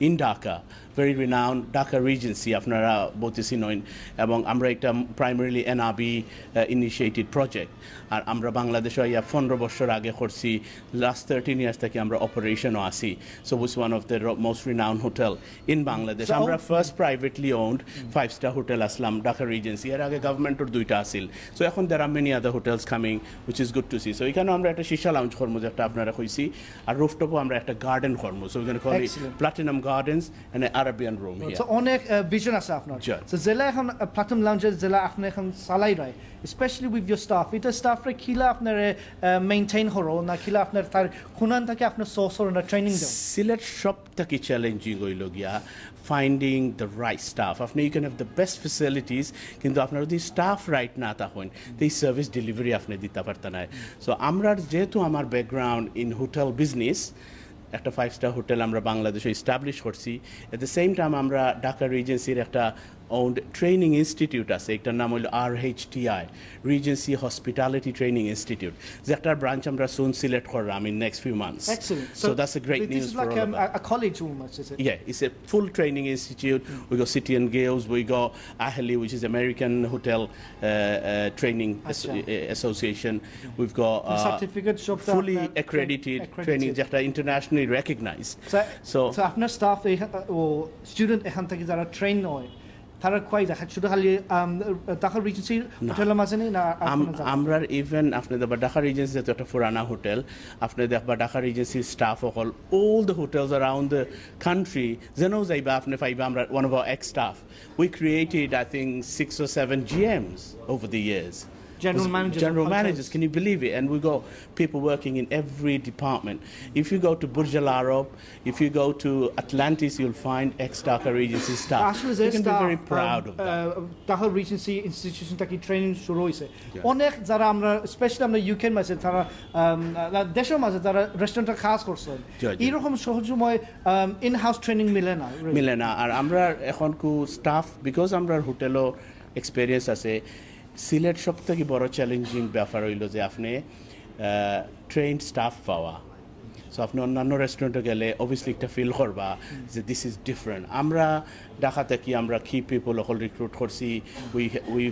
Speaker 3: in Dhaka very renowned Dhaka regency আপনারা বলতেছি নয় এবং আমরা একটা প্রাইমারিলি এনআবি ইনিশিয়েটেড প্রজেক্ট আর আমরা বাংলাদেশে ইয়া 15 বছর আগে করছি লাস্ট 13 ইয়ার্স থেকে আমরা অপারেশনও আছি so which one of the most renowned hotel in Bangladesh
Speaker 1: So-
Speaker 3: আমরা first privately owned 5-star hotel আসলাম ঢাকা রিজেন্সি এর আগে গভর্নমেন্টের দুইটা আছিল সো এখন there are many other hotels coming which is good to see so এখানে আমরা একটা shisha lounge করবো যেটা আপনারা কইছি আর রুফটপও আমরা একটা গার্ডেন করবো so we gonna call it
Speaker 1: Excellent.
Speaker 3: Platinum gardens and Arabian room here
Speaker 1: তো অনেক ভিশন আছে আপনার
Speaker 3: Sure.
Speaker 1: তো জেলা এখন প্লাটিনাম লাউঞ্জের জেলা আপনি এখন চালাই রয় স্পেশালি উইথ ইয়োর স্টাফ এটা স্টাফরে কিলা আপনার মেইনটেইন করো না কিলা আপনার তার খুনান থেকে আপনার সোর্স না ট্রেনিং দেও
Speaker 3: সিলেট সবথেকে চ্যালেঞ্জিং হইল গিয়া ফাইন্ডিং দ্য রাইট স্টাফ আপনি you can have the best facilities কিন্তু আপনার যদি স্টাফ রাইট না তখন তো এই সার্ভিস ডেলিভারি আপনি দিতে পারতেন না সো আমরা যেহেতু আমার ব্যাকগ্রাউন্ড ইন হোটেল বিজনেস একটা 5-star হোটেল আমরা বাংলাদেশে এস্টাবলিশ করছি। এট দ্য সেম টাইম আমরা ঢাকা রিজেন্সির একটা owned training institute আছে, একটার নাম হলো RHTI, Regency Hospitality Training Institute, যেটার ব্রাঞ্চ আমরা soon select করলাম in next few months.
Speaker 1: Excellent.
Speaker 3: So that's a great
Speaker 1: this
Speaker 3: news
Speaker 1: is
Speaker 3: for
Speaker 1: like
Speaker 3: all of us.
Speaker 1: a college almost, is it?
Speaker 3: Yeah, it's a full training institute. We got City and Gales, we got Ahli, which is American Hotel Training Association. We've got
Speaker 1: certificate shop
Speaker 3: fully accredited training, যেটা internationally recognized.
Speaker 1: So আপনার staff ও student এখান থেকে যারা train হয় তারা কয় দেখা শুধু খালি ঢাকা রিজেন্সি হোটেলের মাঝে নেই না
Speaker 3: আমরা ইভেন আপনি দেখবা ঢাকা রিজেন্সি যেহেতু একটা পুরানা হোটেল, আপনি দেখবা ঢাকা রিজেন্সির স্টাফ সকল all the hotels around the country যেন যাইবা আপনি পাইবা আমরা one of our ex-staff. We created I think 6 or 7 GMs over the years. General managers, can you believe it? And we got people working in every department. If you go to Burj Al Arab, if you go to Atlantis, you'll find ex-Dhaka Regency staff. You can be very proud of that.
Speaker 1: Dhaka Regency institution থেকে training শুরু হয়েছে অনেক যারা আমরা specially আমরা UK মাঝে তারা দেশের মাঝে যারা রেস্টুরেন্টে কাজ করছেন এইরকম সহজ সময় ইন হাউস ট্রেনিং মিলে না
Speaker 3: আর আমরা এখন কু স্টাফ বিকজ আমরা হোটেলও এক্সপেরিয়েন্স আছে সিলেট সবথেকে বড় চ্যালেঞ্জিং ব্যাপার হইল যে আপনি ট্রেন্ড স্টাফ পাওয়া। সো আপনি অন্যান্য রেস্টুরেন্টে গেলে অবভিয়াসলি একটা ফিল করবা যে দিস ইজ ডিফারেন্ট। আমরা ঢাকাতে কি আমরা কি পিপল অকল রিক্রুট করছি,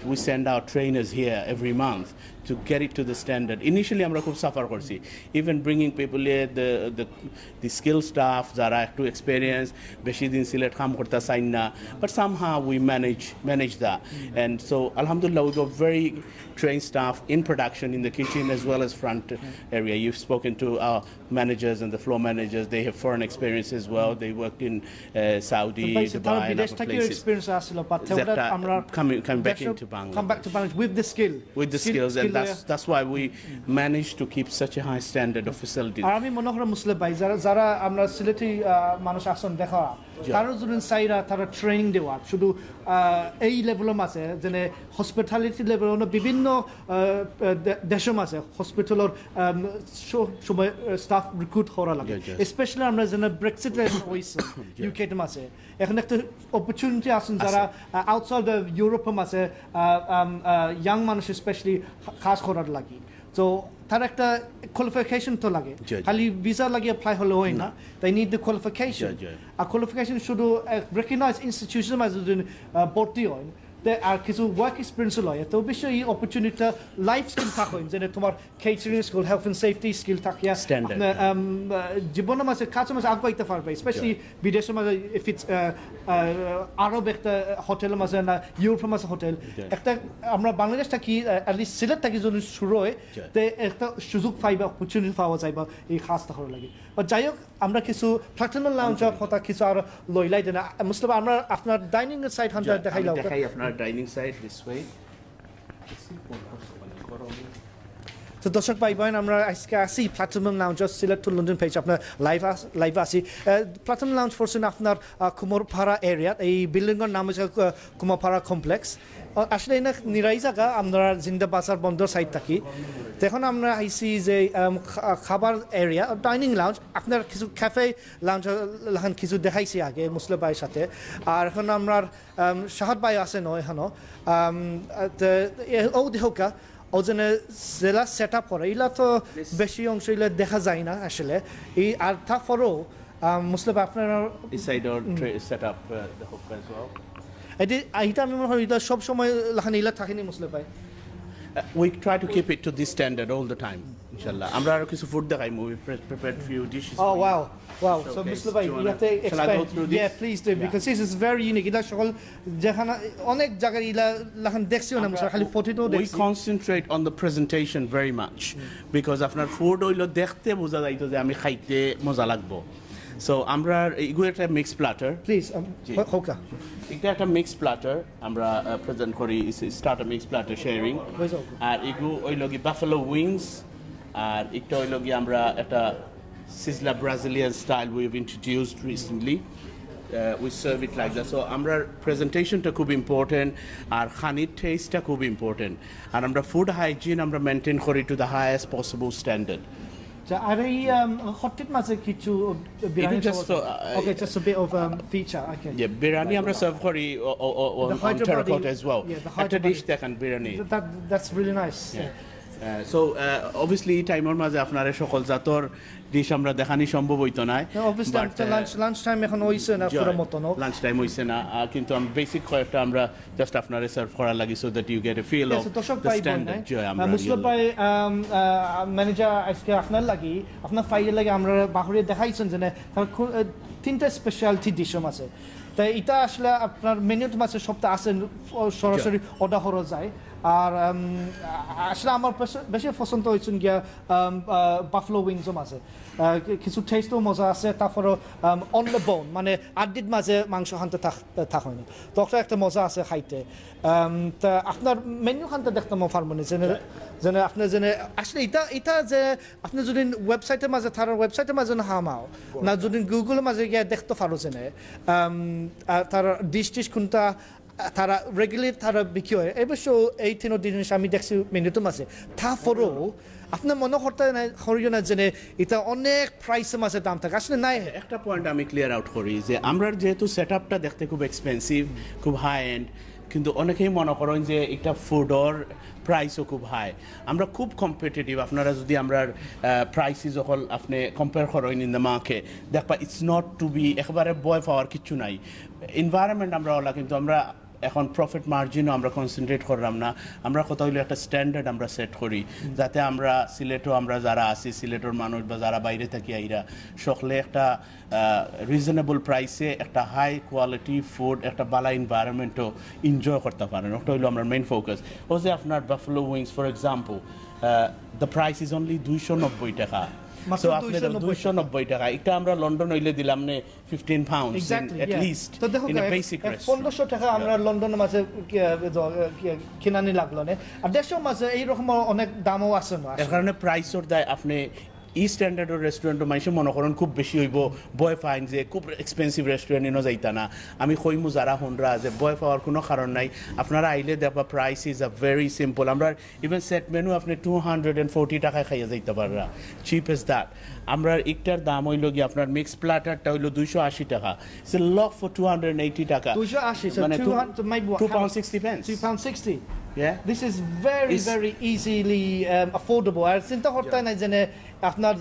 Speaker 3: we send our trainers here every month to get it to the standard. Initially আমরা খুব সাফার করছি, even bringing people here, the skilled staff যারা একটু experience বেশি দিন সিলেট কাম করতে চাই না, but somehow we manage that. And so alhamdulillah we got very trained staff in production, in the kitchen as well as front area. You've spoken to our managers and the floor managers. They have foreign experience as well. They worked in Saudi, Dubai and other places. Coming back into Bangladesh.
Speaker 1: With the skill.
Speaker 3: With the skills, and that's why we managed to keep such a high standard of facilities.
Speaker 1: আর আমি মনে করি মুসলিম ভাই যারা আমরা সিলেটি মানুষ আসন দেখা তারা যদি চাইরা তারা ট্রেনিং দেওয়া শুধু এই লেভেলের মাঝে যেনে হসপিটালিটি লেভেল বিভিন্ন দেশের মাঝে হসপিটালের সময় স্টাফ রিক্রুট করা লাগে স্পেশালি আমরা যেন ব্রেক্সিট হয়েছে ইউকের মাঝে এখন একটা অপরচুনিটি আছেন যারা আউটসাইড ইউরোপের মাঝে ইয়াং মানুষ স্পেশালি কাজ করার লাগে তো তার একটা কোয়ালিফিকেশন তো লাগে খালি ভিসা লাগে অ্যাপ্লাই হলে হয় না they need the qualification আর কোয়ালিফিকেশন শুধু রেকগনাইজ ইনস্টিটিউশন মাঝে যদি ভর্তি হয় আর কিছু ওয়ার্ক এক্সপিরিয়েন্স লয় তো অবশ্যই এই অপরচুনিটিটা লাইফ স্কিল থাকেন যেন তোমার catering skill health and safety skill থাকিয়া জীবনের মাঝে কাজের মাঝে আগাইতে পারবে স্পেশালি বিদেশের মাঝে ইফ ইটস আরব একটা হোটেলের মাঝে না ইউরোপের মাঝে হোটেল একটা আমরা বাংলাদেশ থাকি অ্যাটলিস্ট সিলেট থাকি যদি শুরু হয় তো একটা সুযোগ পাইবা অপরচুনিটি পাওয়া যাইবা এই কাজটা করার লাগে যাই হোক আমরা কিছু প্লাটিনাম লাউঞ্জের কথা কিছু আর লইলাই দেনা মুসলিম আমরা আপনার ডাইনিং এর সাইড হান্টার দেখাই
Speaker 3: আপনার ডাইনিং সাইড দিস ওয়ে
Speaker 1: তো দর্শক ভাই বোন আমরা আজকে আসি platinum lounge Sylhet to London page আপনার লাইভ আসি প্লাটিনাম লাউঞ্জ ফরছেন আপনার কুমারপাড়া এরিয়া এই বিল্ডিংয়ের নাম হচ্ছে কুমারপাড়া কমপ্লেক্স আসলে এই না নিরাই জায়গা আমরা জিন্দা বাজার বন্দর সাইড থাকি তখন আমরা আইসি যে খাবার এরিয়া ডাইনিং লাউঞ্জ আপনার কিছু ক্যাফে লাউঞ্জ কিছু দেখাইছি আগে মুসলিম ভাইয়ের সাথে আর এখন আমরা শাহাদ ভাই আছেন এখনও ও দেহকা ও যেন জেলা সেট আপ করে এগুলা তো বেশি অংশ এগুলো দেখা যায় না আসলে এই আর তারপরেও মুসলিম আপনার এইটা আমি মনে হয় এটা সব সময় এগুলা থাকেনি মুসলিম ভাই
Speaker 3: we try to keep it to this standard all the time inshallah amra aro kichu food dekhai we prepared few dishes
Speaker 1: oh wow so Mr. Bhai you have to explain yeah please do because this is very unique ila সকল যেখানে অনেক জায়গা ইলা লাখান দেখছিও না খালি photo দেখছি
Speaker 3: we concentrate on the presentation very much because আপনার food হইলো দেখতে বোঝা যাইতো যে আমি খাইতে মজা লাগবো so আমরা ইগু একটা মিক্স প্ল্যাটার
Speaker 1: প্লিজ হোকা
Speaker 3: এটা একটা মিক্স প্ল্যাটার আমরা প্রেজেন্ট করি স্টার্টার মিক্স প্ল্যাটার শেয়ারিং আর ইগু হইলো কি বাফেলো উইংস আর এটা হইলো কি আমরা একটা sizzler Brazilian style we have introduced recently we serve it like that so আমরা প্রেজেন্টেশনটা খুব ইম্পর্টেন্ট আর খানির টেস্টটা খুব ইম্পর্টেন্ট আর আমরা ফুড হাইজিন আমরা মেনটেন করি to the highest possible standard
Speaker 1: আর এই হট্টির মাঝে কিছু biryani
Speaker 3: just so,
Speaker 1: okay, just a bit of feature. Okay.
Speaker 3: Yeah, biryani আমরা সার্ভ করি on
Speaker 1: Hyderabadi-
Speaker 3: terracotta as well.
Speaker 1: yeah, the
Speaker 3: একটা
Speaker 1: Hyderabadi-
Speaker 3: ডিশ দেখেন biryani.
Speaker 1: That's really nice.
Speaker 3: So obviously টাইমের মাঝে আপনারা সকল জাতর ডিশ আমরা দেখানি সম্ভব হইতো না।
Speaker 1: Obviously after lunch time এখন হইছে না পুরো মতো no.
Speaker 3: লাঞ্চ টাইম হইছে না কিন্তু আমরা বেসিক কয়েকটা আমরা জাস্ট আপনারা সার্ভ করার লাগি so that you get a feel of the standard জয় আমরা
Speaker 1: মুসলিম ভাই ম্যানেজার আজকে আপনার লাগি আপনার ফাইলের লাগি আমরা বাহুরে দেখাইছেন যে তার তিনটা স্পেশালিটি ডিশম আছে তাই এটা আসলে আপনার মেনুর মাঝে সবটা আছে সরাসরি অর্ডার করা যায় আর আসলে আমার বেশি পছন্দ হয়েছেন গিয়া বাফলো উইংসও মাঝে কিছু টেস্টও মজা আছে তারপরে অন দ্য বোন মানে আড্ডির মাঝে মাংস খানতে থাকা না তো একটা মজা আছে খাইতে তা আপনার মেনু খানতে দেখতে আমার পারবো না যেনে আপনার যেনে আসলে এটা যে আপনি যদি ওয়েবসাইটের মাঝে তার ওয়েবসাইটের মাঝে না হামাও না যদি গুগলের মাঝে গিয়ে দেখতে পারো যেনে তার ডিশ কোনটা তারা রেগুলার তারা বিক্রি হয় অবশ্য এই তিনটা জিনিস আমি দেখছি মেনুতে মাঝে তারপরেও আপনার মনে করতে করিও না যে এটা অনেক প্রাইসের মাঝে দাম থাকে আসলে নাই
Speaker 3: একটা পয়েন্ট আমি ক্লিয়ার আউট করি যে আমরা যেহেতু সেট আপটা দেখতে খুব এক্সপেন্সিভ খুব হাই এন্ড কিন্তু অনেকেই মনে করেন যে একটা ফুডর প্রাইসও খুব হাই আমরা খুব কম্পিটিটিভ আপনারা যদি আমরা প্রাইসই যখন আপনি কম্পেয়ার করেন ইন দ্য মার্কেট দেখবা ইটস নট টু বি একেবারে বয় পাওয়ার কিছু নাই এনভায়রনমেন্ট আমরা ওলা কিন্তু আমরা এখন প্রফিট মার্জিনও আমরা কনসেন্ট্রেট করলাম না আমরা কোথাও হইলে একটা স্ট্যান্ডার্ড আমরা সেট করি যাতে আমরা সিলেটও আমরা যারা আছি সিলেটের মানুষ বা যারা বাইরে থাকি আইরা সকলে একটা রিজনেবল প্রাইসে একটা হাই কোয়ালিটি ফুড একটা বালা এনভায়রনমেন্টও এনজয় করতে পারেন ওটা হইলো আমরা মেইন ফোকাস ও যে আপনার Buffalo wings for example the price is only 290 টাকা
Speaker 1: মাত্র
Speaker 3: So আপনার 290 টাকা এটা আমরা লন্ডন হইলে দিলাম নে 15 pounds at least
Speaker 1: তো দেখো
Speaker 3: in a basic restaurant
Speaker 1: 1500 টাকা আমরা লন্ডনের মাঝে কিনানি লাগলো না আর দেশের মাঝে এইরকম অনেক দামও আছে না
Speaker 3: এর কারণে প্রাইসর দেয় আপনি ই স্ট্যান্ডার্ডের রেস্টুরেন্ট মানুষের মনে করেন খুব বেশি হইব বয় ফাইন যে খুব এক্সপেন্সিভ রেস্টুরেন্ট এনে যাইতা না আমি কইমু যারা হনরা যে বয় পাওয়ার কোনো কারণ নাই আপনারা আইলে দেখবা price is a very simple আমরা ইভেন সেট মেনু আপনি 240 টাকায় খাইয়া যাইতে পাররা চিপ এস দ্যাট আমরা একটার দাম হইল কি আপনার মিক্স প্ল্যাটারটা হইল 280 টাকা ইটস এ লক ফর 280 টাকা
Speaker 1: 280
Speaker 3: মানে
Speaker 1: 2
Speaker 3: pounds 60 pence
Speaker 1: 2 pounds 60
Speaker 3: yeah
Speaker 1: this is very easily affordable আর চিন্তা করতে নাই যে আপনার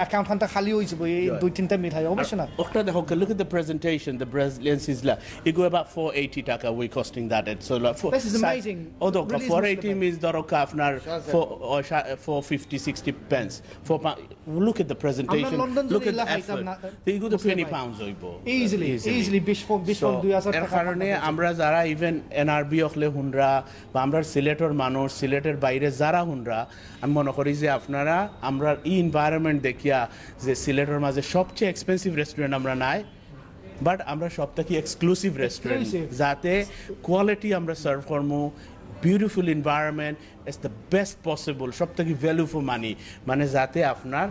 Speaker 1: অ্যাকাউন্ট খানটা খালি হইছে এই দুই তিনটা মিঠাই অবশ্যই না
Speaker 3: ওটা দেখো look at the presentation the Brazilian sizzler it go about 480 টাকা we costing that at so like
Speaker 1: this is amazing
Speaker 3: although 480 means দরকা আপনার 450 60 pence for look at the presentation look at the effort they go to 20 pounds হইবো
Speaker 1: easily before 2000
Speaker 3: এর কারণে আমরা যারা even NRB হলে হুনরা বা আমরা সিলেটের মানুষ সিলেটের বাইরে যারা হুনরা আমি মনে করি যে আপনারা আমরা এই এনভায়রনমেন্ট দেখিয়া যে সিলেটের মাঝে সবচেয়ে এক্সপেন্সিভ রেস্টুরেন্ট আমরা নাই বাট আমরা সবথেকে এক্সক্লুসিভ রেস্টুরেন্ট যাতে কোয়ালিটি আমরা সার্ভ করবো beautiful environment it's the best possible সবথেকে ভ্যালু ফর মানি মানে যাতে আপনার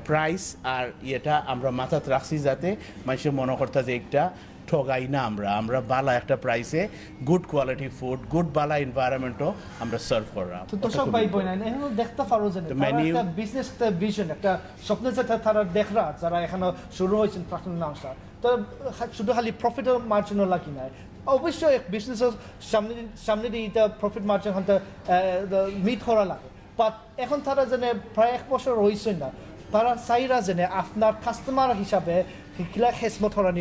Speaker 3: প্রাইস আর এটা আমরা মাথাত রাখছি যাতে মানুষের মনে করতে যে একটা ঠগাই না আমরা বালা একটা প্রাইসে গুড কোয়ালিটি ফুড গুড বালা এনভায়রনমেন্টও আমরা সার্ভ করলাম
Speaker 1: তো দর্শক ভাই বোন এখন দেখতে পারো যে একটা বিজনেস একটা ভিশন একটা স্বপ্ন যেটা তারা দেখরা যারা এখানে শুরু হয়েছেন প্রাক্তন নামসা তো শুধু খালি প্রফিটের মার্জিনও লাগি নাই অবশ্যই এক বিজনেসের সামনে দিয়ে এটা প্রফিট মার্জিন হতে মিট করা লাগে বাট এখন তারা যেনে প্রায় 1 বছর হয়েছে না তারা চাইরা যেনে আপনার কাস্টমার হিসাবে কিলা খেসমত হওয়ার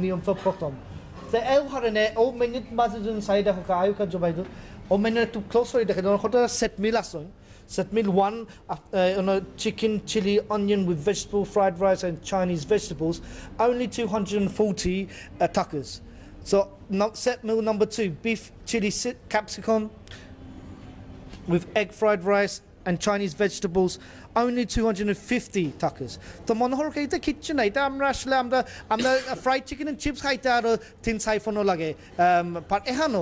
Speaker 1: নিয়ম তো প্রথম যে এই কারণে ও মেনুত মাঝে যদি চাহিদা হোক আয়ুকা জবাই ও মেনু একটু ক্লোজ করে দেখে হঠাৎ সেট মিল আসুন set meal one chicken chili onion with vegetable fried rice and Chinese vegetables only 240 takas so set meal number 2 beef chili capsicum with egg fried rice and Chinese vegetables only 250 takas তো মনে হল এটা কিচ্ছু না এটা আমরা আসলে আমরা ফ্রাইড চিকেন এন্ড চিপস খাইতে আর 3 সাইফনও লাগে but এখানো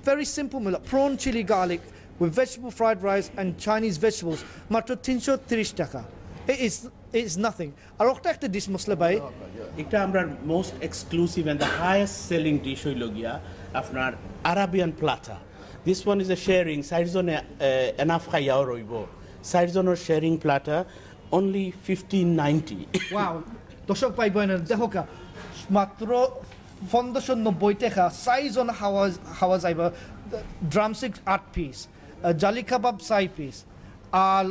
Speaker 1: very simple meal prawn chili garlic with vegetable fried rice and Chinese vegetables মাত্র 330 টাকা it is nothing আর একটা ডিশ মসলা ভাই
Speaker 3: এটা আমরা most exclusive and the highest selling dish হইল গিয়া আপনার Arabian platter this one is a sharing সাইডজনে এনাফ খাইয়াও রইব সাইডজনের শেয়ারিং প্লাটা only 1590.
Speaker 1: ওয়াও দর্শক ভাই বোনেরা দেখো কা মাত্র 1590 টাকা 4 জন খাওয়া যাইব ড্রামস্টিক 8 পিস জালি কাবাব 4 পিস আর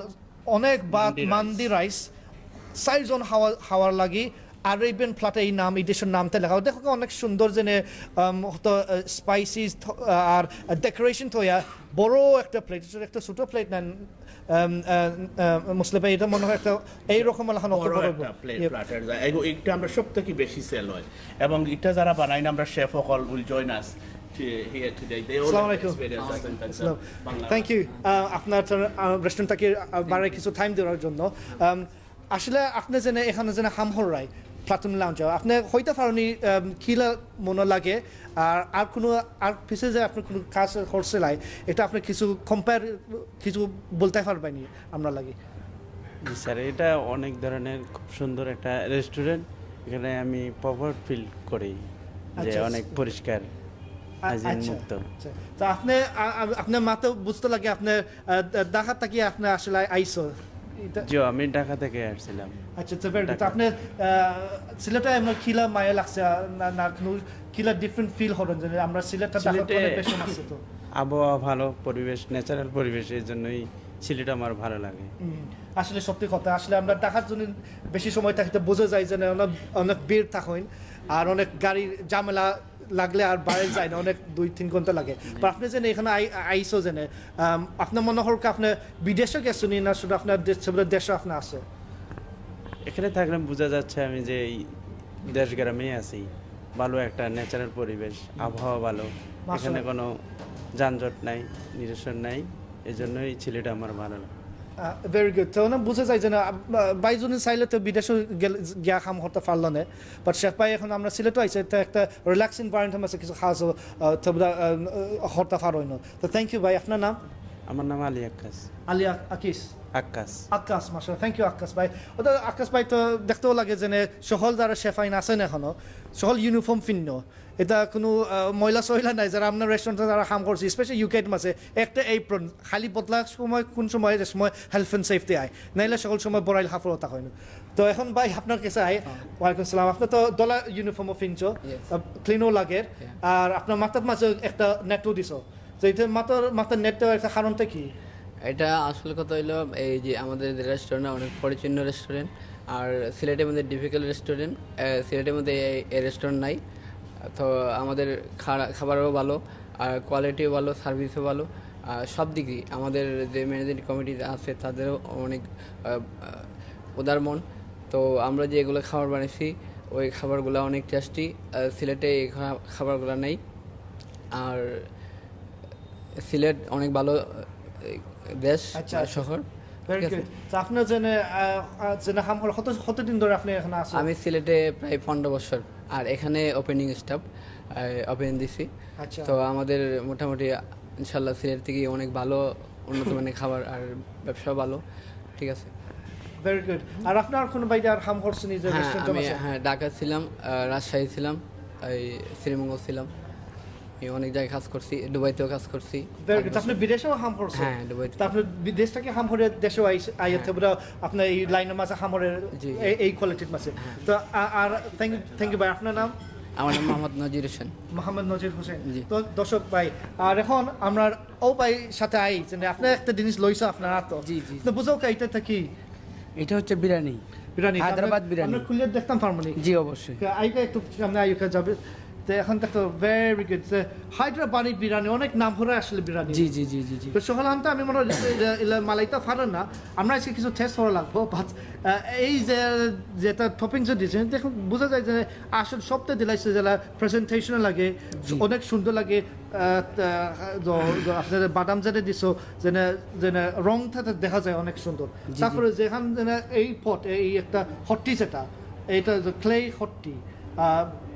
Speaker 1: অনেক বাত মান্দি রাইস 4 জন খাওয়ার লাগি আরেবিয়ান প্লাটে এই নাম এই দেশের নামটা লেখা দেখো অনেক সুন্দর যেনে স্পাইসিস আর ডেকোরেশন থয়া বড় একটা প্লেট একটা ছোট প্লেট নেন মুসলিম ভাই এটা মনে হয় একটা এইরকম লাগানো
Speaker 3: বড় একটা প্ল্যাটার যায় এইটা আমরা সবথেকে বেশি সেল হয় এবং এটা যারা বানাই না আমরা শেফ সকল will join us here today. They all
Speaker 1: Assalamu
Speaker 3: have
Speaker 1: alaikum.
Speaker 3: experience as in
Speaker 1: Hello. Thank you. আপনার রেস্টুরেন্টটাকে বারে কিছু টাইম দেওয়ার জন্য আসলে আপনি যেন এখানে যেন হামহর রায় প্লাটুন লাউঞ্জ আপনি হইতে পারেনি কিলা মনে লাগে আর কোনো আর পিছে যে আপনি কোনো কাজ করছে লাই এটা আপনি কিছু কম্পেয়ার কিছু বলতে পারবেনি আমরা লাগে
Speaker 6: জি স্যার এটা অনেক ধরনের খুব সুন্দর একটা রেস্টুরেন্ট এখানে আমি প্রপার ফিল করি যে
Speaker 1: আচ্ছা,
Speaker 6: অনেক পরিষ্কার হাইজিন মুক্ত
Speaker 1: তো আপনি আপনার মাথা বুঝতে লাগে আপনি ঢাকা থেকে আপনি আসলে আইসো
Speaker 6: জি আমি ঢাকা থেকে আসছিলাম
Speaker 1: আচ্ছা তো ভেরি গুড আপনি সিলেটে আমরা কিলা মায়া লাগছে না কোনো কিলা ডিফারেন্ট ফিল হলেন যে আমরা সিলেটটা ঢাকা অনেক বেশি আছে তো
Speaker 6: আবহাওয়া ভালো পরিবেশ ন্যাচারাল পরিবেশ এই জন্যই সিলেট আমার ভালো লাগে
Speaker 1: আসলে সত্যি কথা আসলে আমরা ঢাকার জন্য বেশি সময় থাকতে বোঝা যায় যে অনেক ভিড় থাকেন আর অনেক গাড়ির ঝামেলা লাগলে আর বাইরে যায় না অনেক 2-3 ঘন্টা লাগে বা আপনি যেন এখানে আইসো যেনে আপনার মনে হয় আপনি বিদেশে গেছেন না শুধু আপনার দেশে আপনি আছে
Speaker 6: এখানে থাকলে বোঝা যাচ্ছে আমি যে এই দেশ গ্রামে আছি ভালো একটা ন্যাচারাল পরিবেশ আবহাওয়া ভালো এখানে কোনো যানজট নাই নিরসন নাই এই জন্যই সিলেট আমার ভালো লাগে
Speaker 1: ভেরি গুড তো না বুঝা যায় যে না বাইজনে চাইলে তো বিদেশে গিয়া কাম করতে পারল না বাট শেফ ভাই এখন আমরা সিলেটে আইসে তো একটা রিল্যাক্স এনভায়রনমেন্ট আছে কিছু খাওয়া তো করতে পারোই না তো থ্যাংক ইউ ভাই আপনার নাম
Speaker 6: আমার নাম আলী আক্কাস
Speaker 1: আলিয়া আকিস আকাশ মাশাআল্লাহ থ্যাংক ইউ আকাশ ভাই ওটা আকাশ ভাই তো দেখতেও লাগে যে সকল যারা শেফ আইন আছেন এখনো সকল ইউনিফর্ম ফিন্ন এটা কোনো ময়লা সয়লা নাই যারা আপনার রেস্টুরেন্টে যারা কাম করছে স্পেশালি ইউকের মাঝে একটা এপ্রন খালি বদলার সময় কোন সময় যে সময় হেলথ অ্যান্ড সেফটি আয় নাইলে সকল সময় বড়াইল হাফলতা হয় না তো এখন ভাই আপনার কাছে আয় ওয়ালাইকুম সালাম আপনার তো দলা ইউনিফর্মও ফিনছো ক্লিনও লাগে আর আপনার মাথার মাঝে একটা নেটও দিছো তো এটা মাথার নেটটা একটা কারণটা কি
Speaker 7: এটা আসলে কথা হইলো এই যে আমাদের রেস্টুরেন্ট অনেক পরিচ্ছন্ন রেস্টুরেন্ট আর সিলেটের মধ্যে ডিফিকাল্ট রেস্টুরেন্ট সিলেটের মধ্যে এই রেস্টুরেন্ট নাই তো আমাদের খাবারও ভালো আর কোয়ালিটিও ভালো সার্ভিসও ভালো সব দিকই আমাদের যে ম্যানেজিং কমিটি আছে তাদেরও অনেক উদার মন তো আমরা যে এগুলো খাবার বানিয়েছি ওই খাবারগুলো অনেক টেস্টি সিলেটে এই খাবারগুলো নেই আর সিলেট অনেক ভালো দেশ শহর
Speaker 1: আপনার কতদিন ধরে আপনি এখানে আছেন
Speaker 7: আমি সিলেটে প্রায় 15 বছর আর এখানে ওপেনিং স্টাফ ওপেন দিছি তো আমাদের মোটামুটি ইনশাল্লাহ সিলেট থেকে অনেক ভালো উন্নত মানের খাবার আর ব্যবসা ভালো ঠিক আছে
Speaker 1: ভেরি গুড আর আপনার কোনো বাইরে আর কাম করছেন যে রেস্টুরেন্টে আছে
Speaker 7: হ্যাঁ ঢাকা ছিলাম রাজশাহী ছিলাম এই শ্রীমঙ্গল ছিলাম অনেক জায়গায় কাজ করছি দুবাইতেও কাজ করছি
Speaker 1: আপনি বিদেশেও কাম করছেন
Speaker 7: হ্যাঁ দুবাইতে
Speaker 1: আপনি বিদেশ থেকে কাম করে দেশেও আইতে বড় আপনার এই লাইনের মাঝে কাম করে এই কোয়ালিটির মাঝে তো আর থ্যাংক ইউ ভাই আপনার নাম
Speaker 7: আমার নাম মোহাম্মদ নজির হোসেন
Speaker 1: মোহাম্মদ নজির হোসেন তো দর্শক ভাই আর এখন আমরা ও ভাই সাথে আই যে আপনি একটা জিনিস লইছো আপনার হাতে
Speaker 6: জি জি
Speaker 1: তো বুঝো এটা কি
Speaker 6: এটা হচ্ছে বিরিয়ানি হায়দ্রাবাদ বিরিয়ানি
Speaker 1: আমরা খুলে দেখতাম পারমানি
Speaker 6: জি অবশ্যই
Speaker 1: আইকা একটু সামনে আইকা যাবে তো এখন দেখো ভেরি গুড হায়দ্রাবাদি বিরিয়ানি অনেক নাম হরে আসলে বিরিয়ানি
Speaker 6: জি জি জি জি জি
Speaker 1: তো সকালান্ত আমি মনে হয় মালাইটা ফারেন না আমরা আজকে কিছু টেস্ট করা লাগবো বাট এই যে যেটা টপিংস দিয়েছেন দেখুন বোঝা যায় যে আসল সবটা দিলাইছে যারা প্রেজেন্টেশনে লাগে অনেক সুন্দর লাগে আপনাদের বাদাম যেটা দিছো যেনে যেনে রংটা দেখা যায় অনেক সুন্দর তারপরে যেখান এই পট এই একটা হট্টি যেটা এইটা ক্লে হট্টি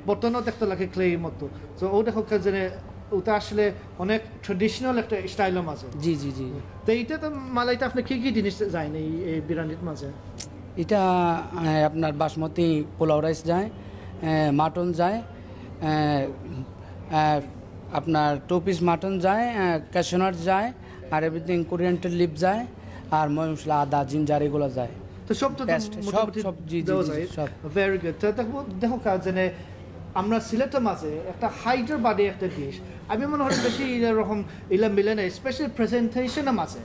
Speaker 1: বর্তমানেও দেখতে লাগে ক্লের মতো তো ও দেখো যে ওটা আসলে অনেক ট্রেডিশনাল একটা স্টাইলের মাঝে
Speaker 6: জি জি জি
Speaker 1: তো এইটা তো মালাইতে আপনি কি কি জিনিস যায় না এই বিরিয়ানির মাঝে
Speaker 6: এটা আপনার বাসমতি পোলাও রাইস যায় মাটন যায় আপনার 2 পিস মাটন যায় ক্যাশনাট যায় আর এভরিথিং কোরিয়ান্টাল লিপ যায় আর মশলা আদা জিঞ্জার এগুলো যায়
Speaker 1: তো সব তো
Speaker 8: Best,
Speaker 1: মোটামুটি
Speaker 8: সব, জি, জি,
Speaker 1: দেওয়া
Speaker 8: জি,
Speaker 1: যায়
Speaker 8: সব।
Speaker 1: ভেরি গুড তো দেখো যেনে আমরা সিলেটের মাঝে একটা হাইটার বাদে একটা ডিশ আমি মনে হয় বেশি এরকম এগুলো মিলে না স্পেশাল প্রেজেন্টেশনের মাঝে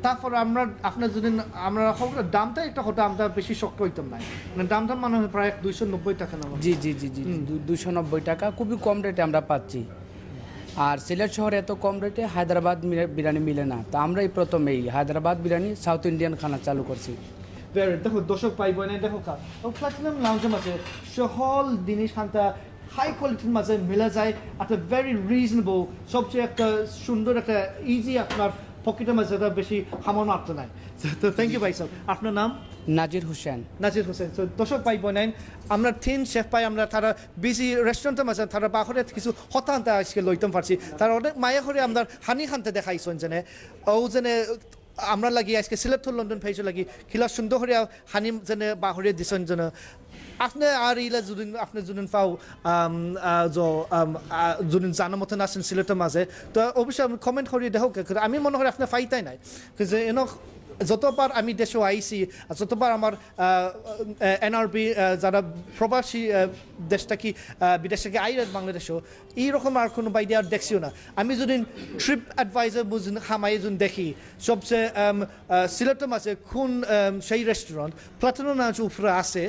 Speaker 1: তারপর আমরা আপনার যদি আমরা দামটা একটা হতো আমরা বেশি শক্ত হইতাম না মানে দামটা মনে হয় প্রায় 290 টাকা না
Speaker 8: জি জি জি জি 290 টাকা খুবই কম রেটে আমরা পাচ্ছি আর সিলেট শহরে এত কম রেটে হায়দ্রাবাদ বিরিয়ানি মিলে না তো আমরা এই প্রথম এই হায়দ্রাবাদ বিরিয়ানি সাউথ ইন্ডিয়ান খানা চালু করছি
Speaker 1: দেখো দর্শক পাইব না দেখো কাজ প্লাটিনাম লাউঞ্জের মাঝে সকল জিনিস খানটা হাই কোয়ালিটির মাঝে মিলে যায় একটা ভেরি রিজনেবল সবচেয়ে একটা সুন্দর একটা ইজি আপনার পকেটের মাঝে বেশি হামন মারতে নাই তো থ্যাংক ইউ ভাই স্যার আপনার নাম
Speaker 8: নাজির হোসেন
Speaker 1: নাজির হোসেন তো দর্শক পাইব নাই আমরা তিন শেফ পাই আমরা তারা বিজি রেস্টুরেন্টের মাঝে তারা বাহরে কিছু হতান্তা আজকে লইতাম পারছি তারা অনেক মায়া করে আমরা হানি খানতে দেখাইছেন যেনে ও যেনে আমরা লাগি আজকে সিলেট টু লন্ডন ফাইছো লাগি খিলা সুন্দর করে হানি যেনে বাহরে দিছেন যেন আপনি আর ইলা যদি আপনি যদি পাও যদি জানা মতন আছেন সিলেটের মাঝে তো অবশ্যই আমি কমেন্ট করে দেখো আমি মনে করি আপনার ফাইতাই নাই যে এন যতবার আমি দেশে আইসি যতবার আমার এনআরবি যারা প্রবাসী দেশ থেকে বিদেশ থেকে আইরে বাংলাদেশও এইরকম আর কোনো বাইরে আর দেখছিও না আমি যদি ট্রিপ অ্যাডভাইজার বুঝুন হামাই যদি দেখি সবচেয়ে সিলেটের মাঝে কোন সেই রেস্টুরেন্ট প্লাটিনাম লাউঞ্জ উপরে আছে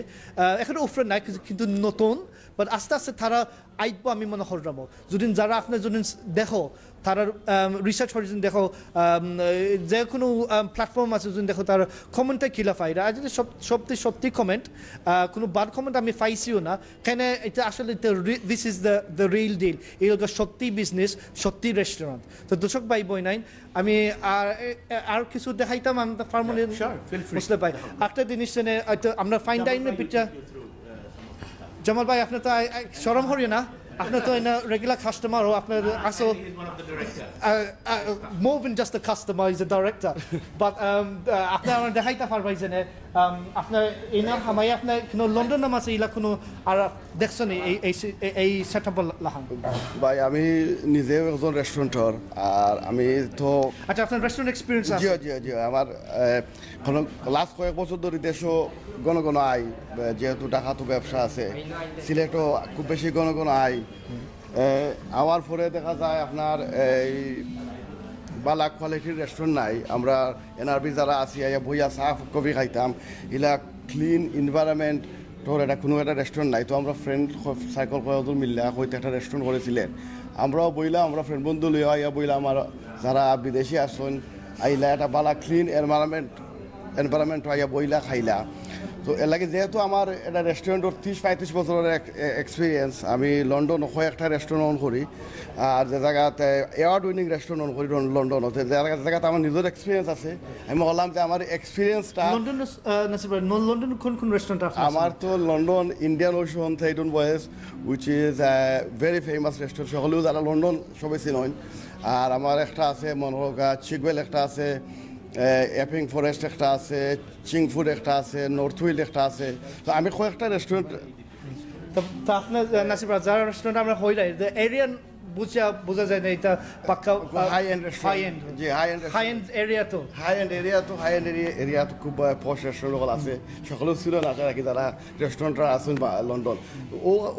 Speaker 1: এখানে উপরে নাই কিন্তু নতুন বাট আস্তে আস্তে তারা আইব আমি মনে করলাম যদি যারা আপনার যদি দেখো তারা রিসার্চ করে যদি দেখো যে কোনো প্ল্যাটফর্ম আছে যদি দেখো তার কমেন্টটা কিলা পাই আর যদি সত্যি কমেন্ট কোনো বাদ কমেন্ট আমি পাইছিও না কেন এটা আসলে this is the real deal এগুলো সত্যি বিজনেস সত্যি রেস্টুরেন্ট তো দর্শক ভাই বই নাই আমি আর কিছু দেখাইতাম আমি ফার্মনে বুঝতে পাই একটা জিনিস আমরা ফাইন ডাইনের পিঠা জামাল ভাই আপনার তো শরম হরি না আপনার তো রেগুলার কাস্টমার ও আপনার আসল more than just a customer, he's a director. But আপনার আমার দেখাইতে পারবাই যে আপনার এনার হামাই আপনার কোনো লন্ডনের মাঝে ইলা কোনো আর দেখছেন এই সেট আপ লাহান
Speaker 9: ভাই আমি নিজেও একজন রেস্টুরেন্টর আর আমি তো
Speaker 1: আচ্ছা আপনার রেস্টুরেন্ট এক্সপিরিয়েন্স
Speaker 9: জি
Speaker 1: আছে
Speaker 9: জি জি আমার লাস্ট কয়েক বছর ধরে দেশও ঘন ঘন আই যেহেতু ঢাকা তো ব্যবসা আছে সিলেটও খুব বেশি ঘন ঘন আই আমার পরে দেখা যায় আপনার এই বালা কোয়ালিটির রেস্টুরেন্ট নাই আমরা এনআরবি যারা আছি বইয়া চা কফি খাইতাম এগুলা ক্লিন এনভায়রনমেন্ট তোর এটা কোনো একটা রেস্টুরেন্ট নাই তো আমরা ফ্রেন্ড সাইকেল কয়েকজন মিললে হয়তো একটা রেস্টুরেন্ট করেছিলেন আমরাও বইলাম আমরা ফ্রেন্ড বন্ধু লইয়া আইয়া বইলাম আমার যারা বিদেশি আসছেন আইলা একটা বালা ক্লিন এনভায়রনমেন্ট আইয়া বইলা খাইলা তো এর লাগে যেহেতু আমার এটা রেস্টুরেন্টর 30-35 বছরের এক্সপিরিয়েন্স আমি লন্ডন কয়েকটা রেস্টুরেন্ট অন করি আর যে জায়গাতে অ্যাওয়ার্ড উইনিং রেস্টুরেন্ট অন করি লন্ডনতে যে জায়গাতে আমার নিজের এক্সপিরিয়েন্স আছে আমি বললাম যে আমার এক্সপিরিয়েন্সটা
Speaker 1: লন্ডন কোন রেস্টুরেন্ট
Speaker 9: আমার তো লন্ডন ইন্ডিয়ান ওশন থেইটন বয়েস which is very famous restaurant সকলেও যারা লন্ডন সবাই চিনেন আর আমার একটা আছে মনোরকা চিকওয়েল একটা আছে এপিং ফরেস্ট একটা আছে চিংফুড একটা আছে নর্থ উইল একটা আছে তো আমি কয়েকটা রেস্টুরেন্ট
Speaker 1: তো আপনার নাসিব যারা রেস্টুরেন্ট আমরা হই নাই এরিয়ান বোঝা যায় না এটা পাক্কা
Speaker 9: হাই এন্ড জি হাই এন্ড
Speaker 1: এরিয়া তো
Speaker 9: হাই এন্ড এরিয়া তো খুব পশ রেস্টুরেন্ট আছে সকলেও ছিল না যারা কি যারা রেস্টুরেন্টরা আছেন বা লন্ডন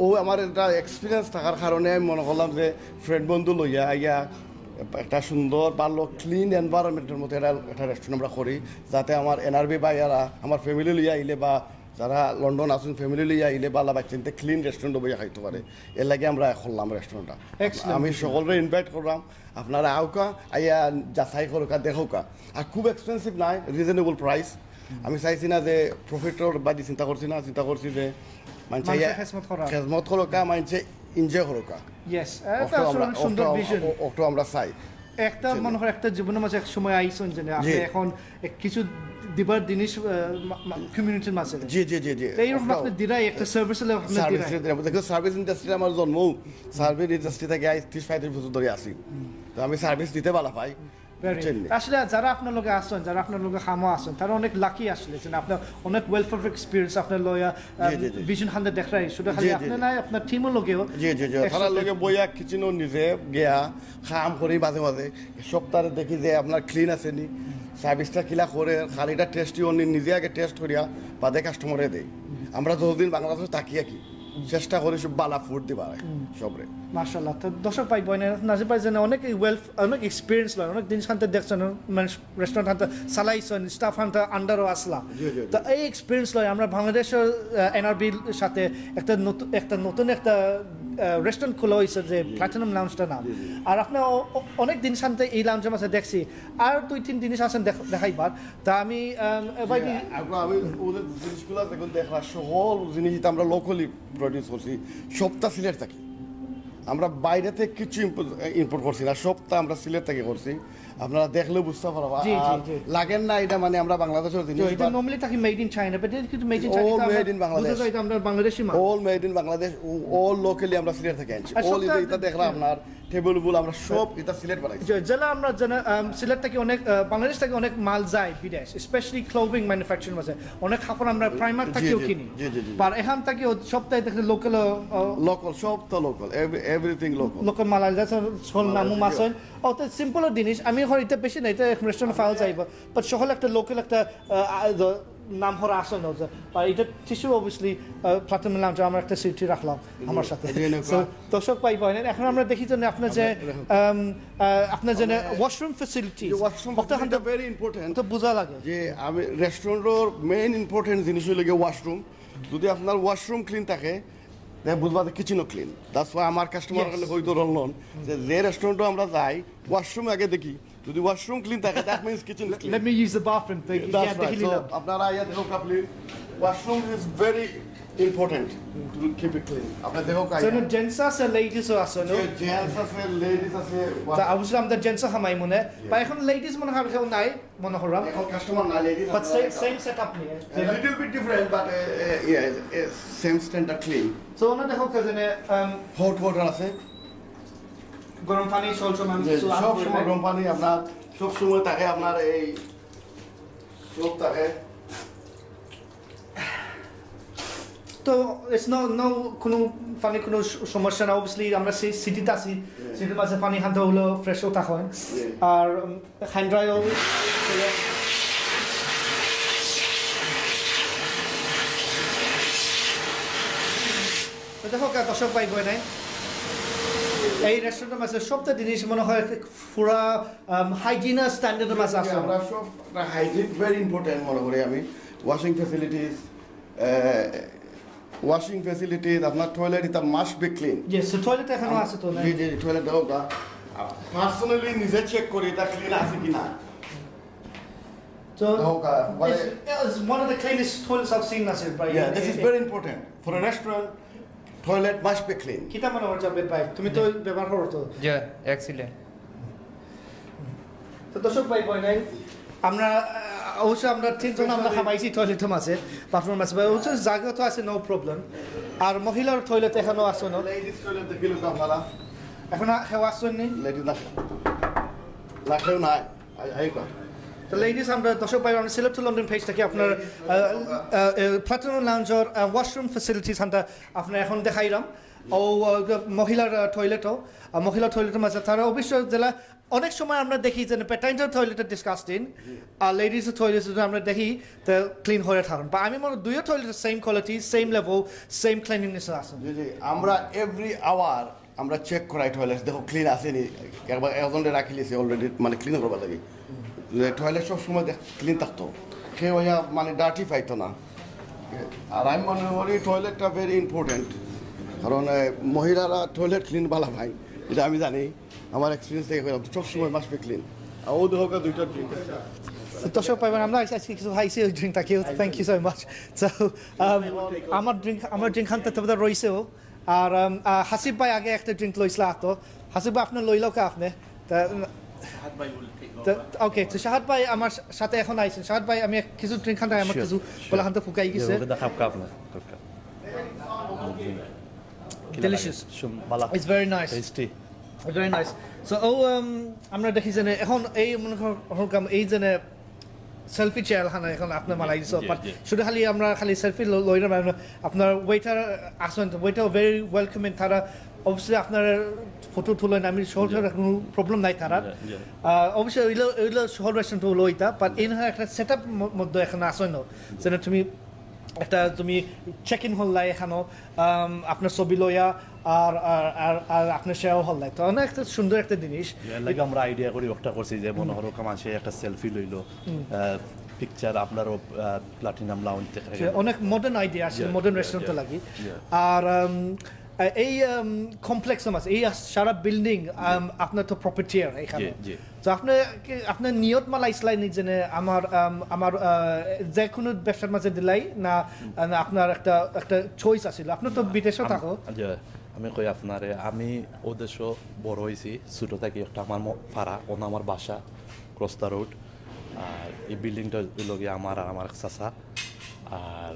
Speaker 9: ও আমার একটা এক্সপিরিয়েন্স থাকার কারণে আমি মনে করলাম যে ফ্রেন্ড বন্ধু লইয়া আইয়া একটা সুন্দর ভালো ক্লিন এনভায়রনমেন্টের মতো একটা রেস্টুরেন্ট আমরা করি যাতে আমার এনআরবি বাইরা আমার ফ্যামিলি লইয়া আইলে বা যারা লন্ডন আসুন ফ্যামিলি লইয়া আইলে বালা বাচ্চাতে ক্লিন রেস্টুরেন্ট বইয়া খাইতে পারে এর লাগে আমরা করলাম রেস্টুরেন্টটা আমি সকলরে ইনভাইট করলাম আপনারা আউকা আইয়া যাচাই করুকা দেখুকা আর খুব এক্সপেন্সিভ নাই রিজনেবল প্রাইস আমি চাইছি না যে প্রফিটর বাদি চিন্তা করছি যে মানুষ খেজমত করুকা মানুষে এনজয় করুকা
Speaker 1: ইয়েস এটা আসলে সুন্দর ভিশন
Speaker 9: ওটা আমরা চাই
Speaker 1: একটা মনে হয় একটা জীবনের মাঝে এক সময় আইসন যে আপনি এখন কিছু দিবার জিনিস কমিউনিটির মাঝে
Speaker 9: জি জি জি জি
Speaker 1: এইরকম আপনি দিরাই একটা সার্ভিস লেভেল আপনি দিরাই
Speaker 9: দেখো সার্ভিস ইন্ডাস্ট্রি আমার জন্ম সার্ভিস ইন্ডাস্ট্রি থেকে 30-35 বছর ধরে আছি তো আমি সার্ভিস দিতে ভালো পাই
Speaker 1: আসলে যারা আপনার লোকে আসছেন যারা আপনার লোকে খামো আসছেন তারা অনেক লাকি আসলে যে আপনার অনেক ওয়েলফেয়ার এক্সপিরিয়েন্স আপনার লয়া ভিশন হান্ডে দেখাই শুধু খালি আপনি নাই আপনার টিমও লোকেও
Speaker 9: জি জি জি তারা লোকে বইয়া কিচেনও নিজে গিয়া খাম করি মাঝে মাঝে সপ্তাহে দেখি যে আপনার ক্লিন আছে নি সার্ভিসটা কিলা করে খালিটা টেস্টি অন্য নিজে আগে টেস্ট করিয়া বাদে কাস্টমারে দেয় আমরা যতদিন বাংলাদেশে তাকিয়া কি চেষ্টা করি সব বালা ফুড দিবা সবরে
Speaker 1: মাশাআল্লাহ। তো দর্শক ভাই বোন নাজিব ভাই যেন অনেক অনেক এক্সপিরিয়েন্স লয়, অনেক দিন শান্তি দেখছেন, মানে রেস্টুরেন্ট হান্তে চালাইছেন, স্টাফ হান্তে আন্ডারও আসলা। তো এই এক্সপিরিয়েন্স লয় আমরা বাংলাদেশের এনআরবির সাথে একটা নতুন একটা রেস্টুরেন্ট খোলা হয়েছে যে প্লাটিনাম লাউঞ্জটা নাম। আর আপনার অনেক দিন শান্তি এই লাউঞ্জের মাঝে দেখছি, আর 2-3 জিনিস আছেন দেখাইবার। তা আমি ভাই
Speaker 9: আমি ওদের জিনিসগুলো দেখুন দেখলা সকল জিনিস আমরা লোকালি প্রডিউস করছি, সবটা সিলেট থাকি, আমরা বাইরে থেকে কিছু ইম্পোর্ট করছি না, সবটা আমরা সিলেট থেকে করছি। আপনারা দেখলেও বুঝতে পারবা, লাগেন না এটা মানে আমরা বাংলাদেশের জিনিস।
Speaker 1: এটা নরমালি থাকি মেড ইন চায়না, বাট এটা কিন্তু made in China,
Speaker 9: all made in Bangladesh,
Speaker 1: এটা আমরা বাংলাদেশি মাল,
Speaker 9: all made in Bangladesh, all locally আমরা সিলেট থেকে আনছি। অল এটা দেখলা আপনার টেবিল বুল আমরা সব এটা সিলেট বানাইছি।
Speaker 1: জেলা আমরা সিলেট থেকে অনেক বাংলাদেশ থেকে অনেক মাল যায় বিদেশ, স্পেশালি ক্লোথিং ম্যানুফ্যাকচারিং আছে, অনেক কাপড় আমরা প্রাইমার থেকেও কিনি। আর এখান থেকে সবটাই দেখলে লোকাল
Speaker 9: সবটা লোকাল, এভরিথিং লোকাল,
Speaker 1: লোকাল মাল আছে, সোল নামু মাছ হয়। তো সিম্পল জিনিস আমি হয়তো এটা বেশি না, এটা রেস্টুরেন্ট ফাইল যাইব, বাট সকল একটা লোকাল একটা নাম হরা আসল না। আর এটা টিস্যু অবভিয়াসলি প্লাটিনাম লাউঞ্জে আমরা একটা সিটি রাখলাম আমার সাথে। দর্শক পাই পাইলেন। এখন আমরা দেখি যে আপনার যে ওয়াশরুম ফেসিলিটি,
Speaker 9: ওয়াশরুমটা ভেরি ইম্পর্টেন্ট,
Speaker 1: তো বোঝা লাগে
Speaker 9: যে আমি রেস্টুরেন্টের মেইন ইম্পর্টেন্ট জিনিস হলো গিয়ে ওয়াশরুম। যদি আপনার ওয়াশরুম ক্লিন থাকে বুঝবা কিচেনও ক্লিন। দ্যাটস ওয়াই আমার কাস্টমার ওই ধরুন যে রেস্টুরেন্টও আমরা যাই ওয়াশরুম আগে দেখি, যদি ওয়াশরুম ক্লিন থাকে that means kitchen clean.
Speaker 1: Let me use the bathroom thing.
Speaker 9: আপনারা আইয়া দেখো please, washroom is very important to keep it clean. আপনারা দেখো কাই
Speaker 1: সো জেন্টস আছে লেডিসও আছে, নো
Speaker 9: জেন্টস আছে লেডিস আছে।
Speaker 1: তা অবশ্যই আমাদের জেন্টস হামাই মনে, বা এখন লেডিস মনে হয় কেউ নাই মনে হরাম,
Speaker 9: এখন কাস্টমার না লেডিস,
Speaker 1: বাট সেম সেটআপ নিয়ে
Speaker 9: little bit different, but same standard clean.
Speaker 1: So ওনা দেখো কাজনে
Speaker 9: হট ওয়াটার আছে,
Speaker 1: গরম পানি সবসময়
Speaker 9: সব সময় গরম পানি আপনার সব সময় থাকে, আপনার এই সব থাকে।
Speaker 1: তো ইটস নো কোনো পানি কোনো সমস্যা না। অবভিয়াসলি আমরা সিটিতে আছি, সিটির মাঝে পানি হাতে হলো ফ্রেশও থাকেন, আর হ্যান্ড ড্রাইও দেখো দর্শক পাইব নাই এই রেস্টুরেন্টের মাঝে সবটা জিনিস মনে হয় পুরা হাইজিন স্ট্যান্ডার্ডের মাঝে আছে।
Speaker 9: আমরা সব হাইজিন ভেরি ইম্পর্টেন্ট মনে করি আমি। ওয়াশিং ফ্যাসিলিটিস আপনার টয়লেট এটা must be clean.
Speaker 1: Yes, toilet এখনো আছে তো না?
Speaker 9: জি জি, টয়লেট দেখো পার্সোনালি নিজে চেক করি এটা ক্লিন আছে কিনা।
Speaker 1: So it's one of the cleanest toilets I've seen, Nasir bhai.
Speaker 9: Yeah, this is very important for a restaurant. Toilet must be clean.
Speaker 1: কিটা মনে হচ্ছে জাবেদ ভাই, তুমি তো ব্যবহার করো তো?
Speaker 5: জি, এক্সিলেন্ট।
Speaker 1: তো দর্শক ভাই বোনেরা, আমরা অবশ্য আমরা তিনজন আমরা খাবাইছি টয়লেটের মাঝে, বাথরুমের মাঝে, অবশ্য জায়গা তো আছে, নো প্রবলেম। আর মহিলার টয়লেট এখনো আছে না?
Speaker 9: লেডিস টয়লেট দেখিলো তো আপনারা
Speaker 1: এখন হেওয়া আসেননি?
Speaker 9: লেডিস না লাখেও নাই আইবা।
Speaker 1: তো লেডিস আমরা দর্শক ভাই আমরা সিলেট টু লন্ডন পেজ থেকে আপনার প্লাটিনাম লাউঞ্জের ওয়াশরুম ফেসিলিটিস আমরা আপনার এখন দেখাইলাম। ও মহিলার টয়লেটও, মহিলার টয়লেটের মাঝে তারা অবশ্য জেলা অনেক সময় আমরা দেখি যে পেটাইন্টার টয়লেটের ডিসকাস্টিং, আর লেডিসের টয়লেট আমরা দেখি তো ক্লিন হয়ে থাকুন। বা আমি মনে দুইও টয়লেটের same quality, same level, same cleaningness আছে।
Speaker 9: জি জি, আমরা এভরি আওয়ার আমরা চেক করাই টয়লেট, দেখো ক্লিন আসেনি, একবার একজনে রাখি লিছে অলরেডি, মানে ক্লিন করবার লাগে। টয়লেট সব সময় ক্লিন থাকতো, কেউ মানে ডার্টি পাইতো না। আর আমি মনে করি টয়লেটটা ভেরি ইম্পর্টেন্ট, কারণ মহিলারা টয়লেট ক্লিন বালা ভাই, এটা আমি জানি, আমার এক্সপিরিয়েন্স থেকে সব সময় মাস্ট বি ক্লিন। আর ও দেখো দুইটা ড্রিঙ্ক
Speaker 1: দর্শক পাইবেন আমরা আজকে কিছু খাইছি ওই ড্রিঙ্কটাকে, thank you so much. So আমার ড্রিঙ্ক খানতে তো রয়েছেও। আর হাসিব ভাই আগে একটা ড্রিঙ্ক লইছিল, তো হাসিব ভাই আপনার লইল কা আপনি? ওকে, তো শাহাদ ভাই আমার সাথে এখন আইছেন। শাহাদ ভাই আমি কিছু ড্রিঙ্ক খান, আমার কিছু বলে খানতে ফুকাই গেছে। Delicious. It's very nice.
Speaker 3: Tasty.
Speaker 1: Very nice. So আমরা দেখি যে এখন এই মনে করলাম এই যে সেলফি চেয়ার খানা এখন আপনার মালাই দিছো
Speaker 3: জি,
Speaker 1: বাট
Speaker 3: জি।
Speaker 1: শুধু খালি আমরা খালি সেলফি লই না আপনার ওয়েটার আসেন ওয়েটার ভেরি ওয়েলকামিং তারা অবশ্যই আপনার ফটো তুলেন আমি শহর কোনো প্রবলেম নাই তারা অবশ্যই ওইগুলো শহর রেস্টুরেন্ট হলো ওইটা বাট এই একটা সেট আপ মধ্যে এখন আসেন যেন তুমি একটা তুমি চেক ইন হল লাই এখানো আপনার ছবি লইয়া আর আর আর আপনার শেয়ার হল লাই তো অনেক একটা সুন্দর একটা জিনিস
Speaker 10: এর লাগে আমরা আইডিয়া করি একটা করছি যে মনে হলো কামাশে একটা সেলফি লইলো পিকচার আপনারও প্লাটিনাম লাউঞ্জ দেখে
Speaker 1: অনেক মডার্ন আইডিয়া আসলে
Speaker 10: Yeah,
Speaker 1: modern
Speaker 10: yeah,
Speaker 1: restaurant
Speaker 10: yeah.
Speaker 1: লাগি
Speaker 10: Yeah.
Speaker 1: আর এই কমপ্লেক্স আছে এই সারা বিল্ডিং আপনার তো প্রপার্টিয়ার এখানে
Speaker 10: জি, জি।
Speaker 1: তো আপনার নিয়ত মালা ইসলাই নিজে আমার আমার যে কোনো ব্যবসার মাঝে দিলাই না আপনার একটা একটা চয়েস আছিল আপনার তো বিদেশও থাকো
Speaker 10: আমি কই আপনারে আমি ও দেশ বড় হয়েছি ছোটো থাকি একটা আমার ফাড়া ওনা আমার বাসা ক্রস্তা রোড আর এই বিল্ডিংটা লগে আমার আর আমার চাচা আর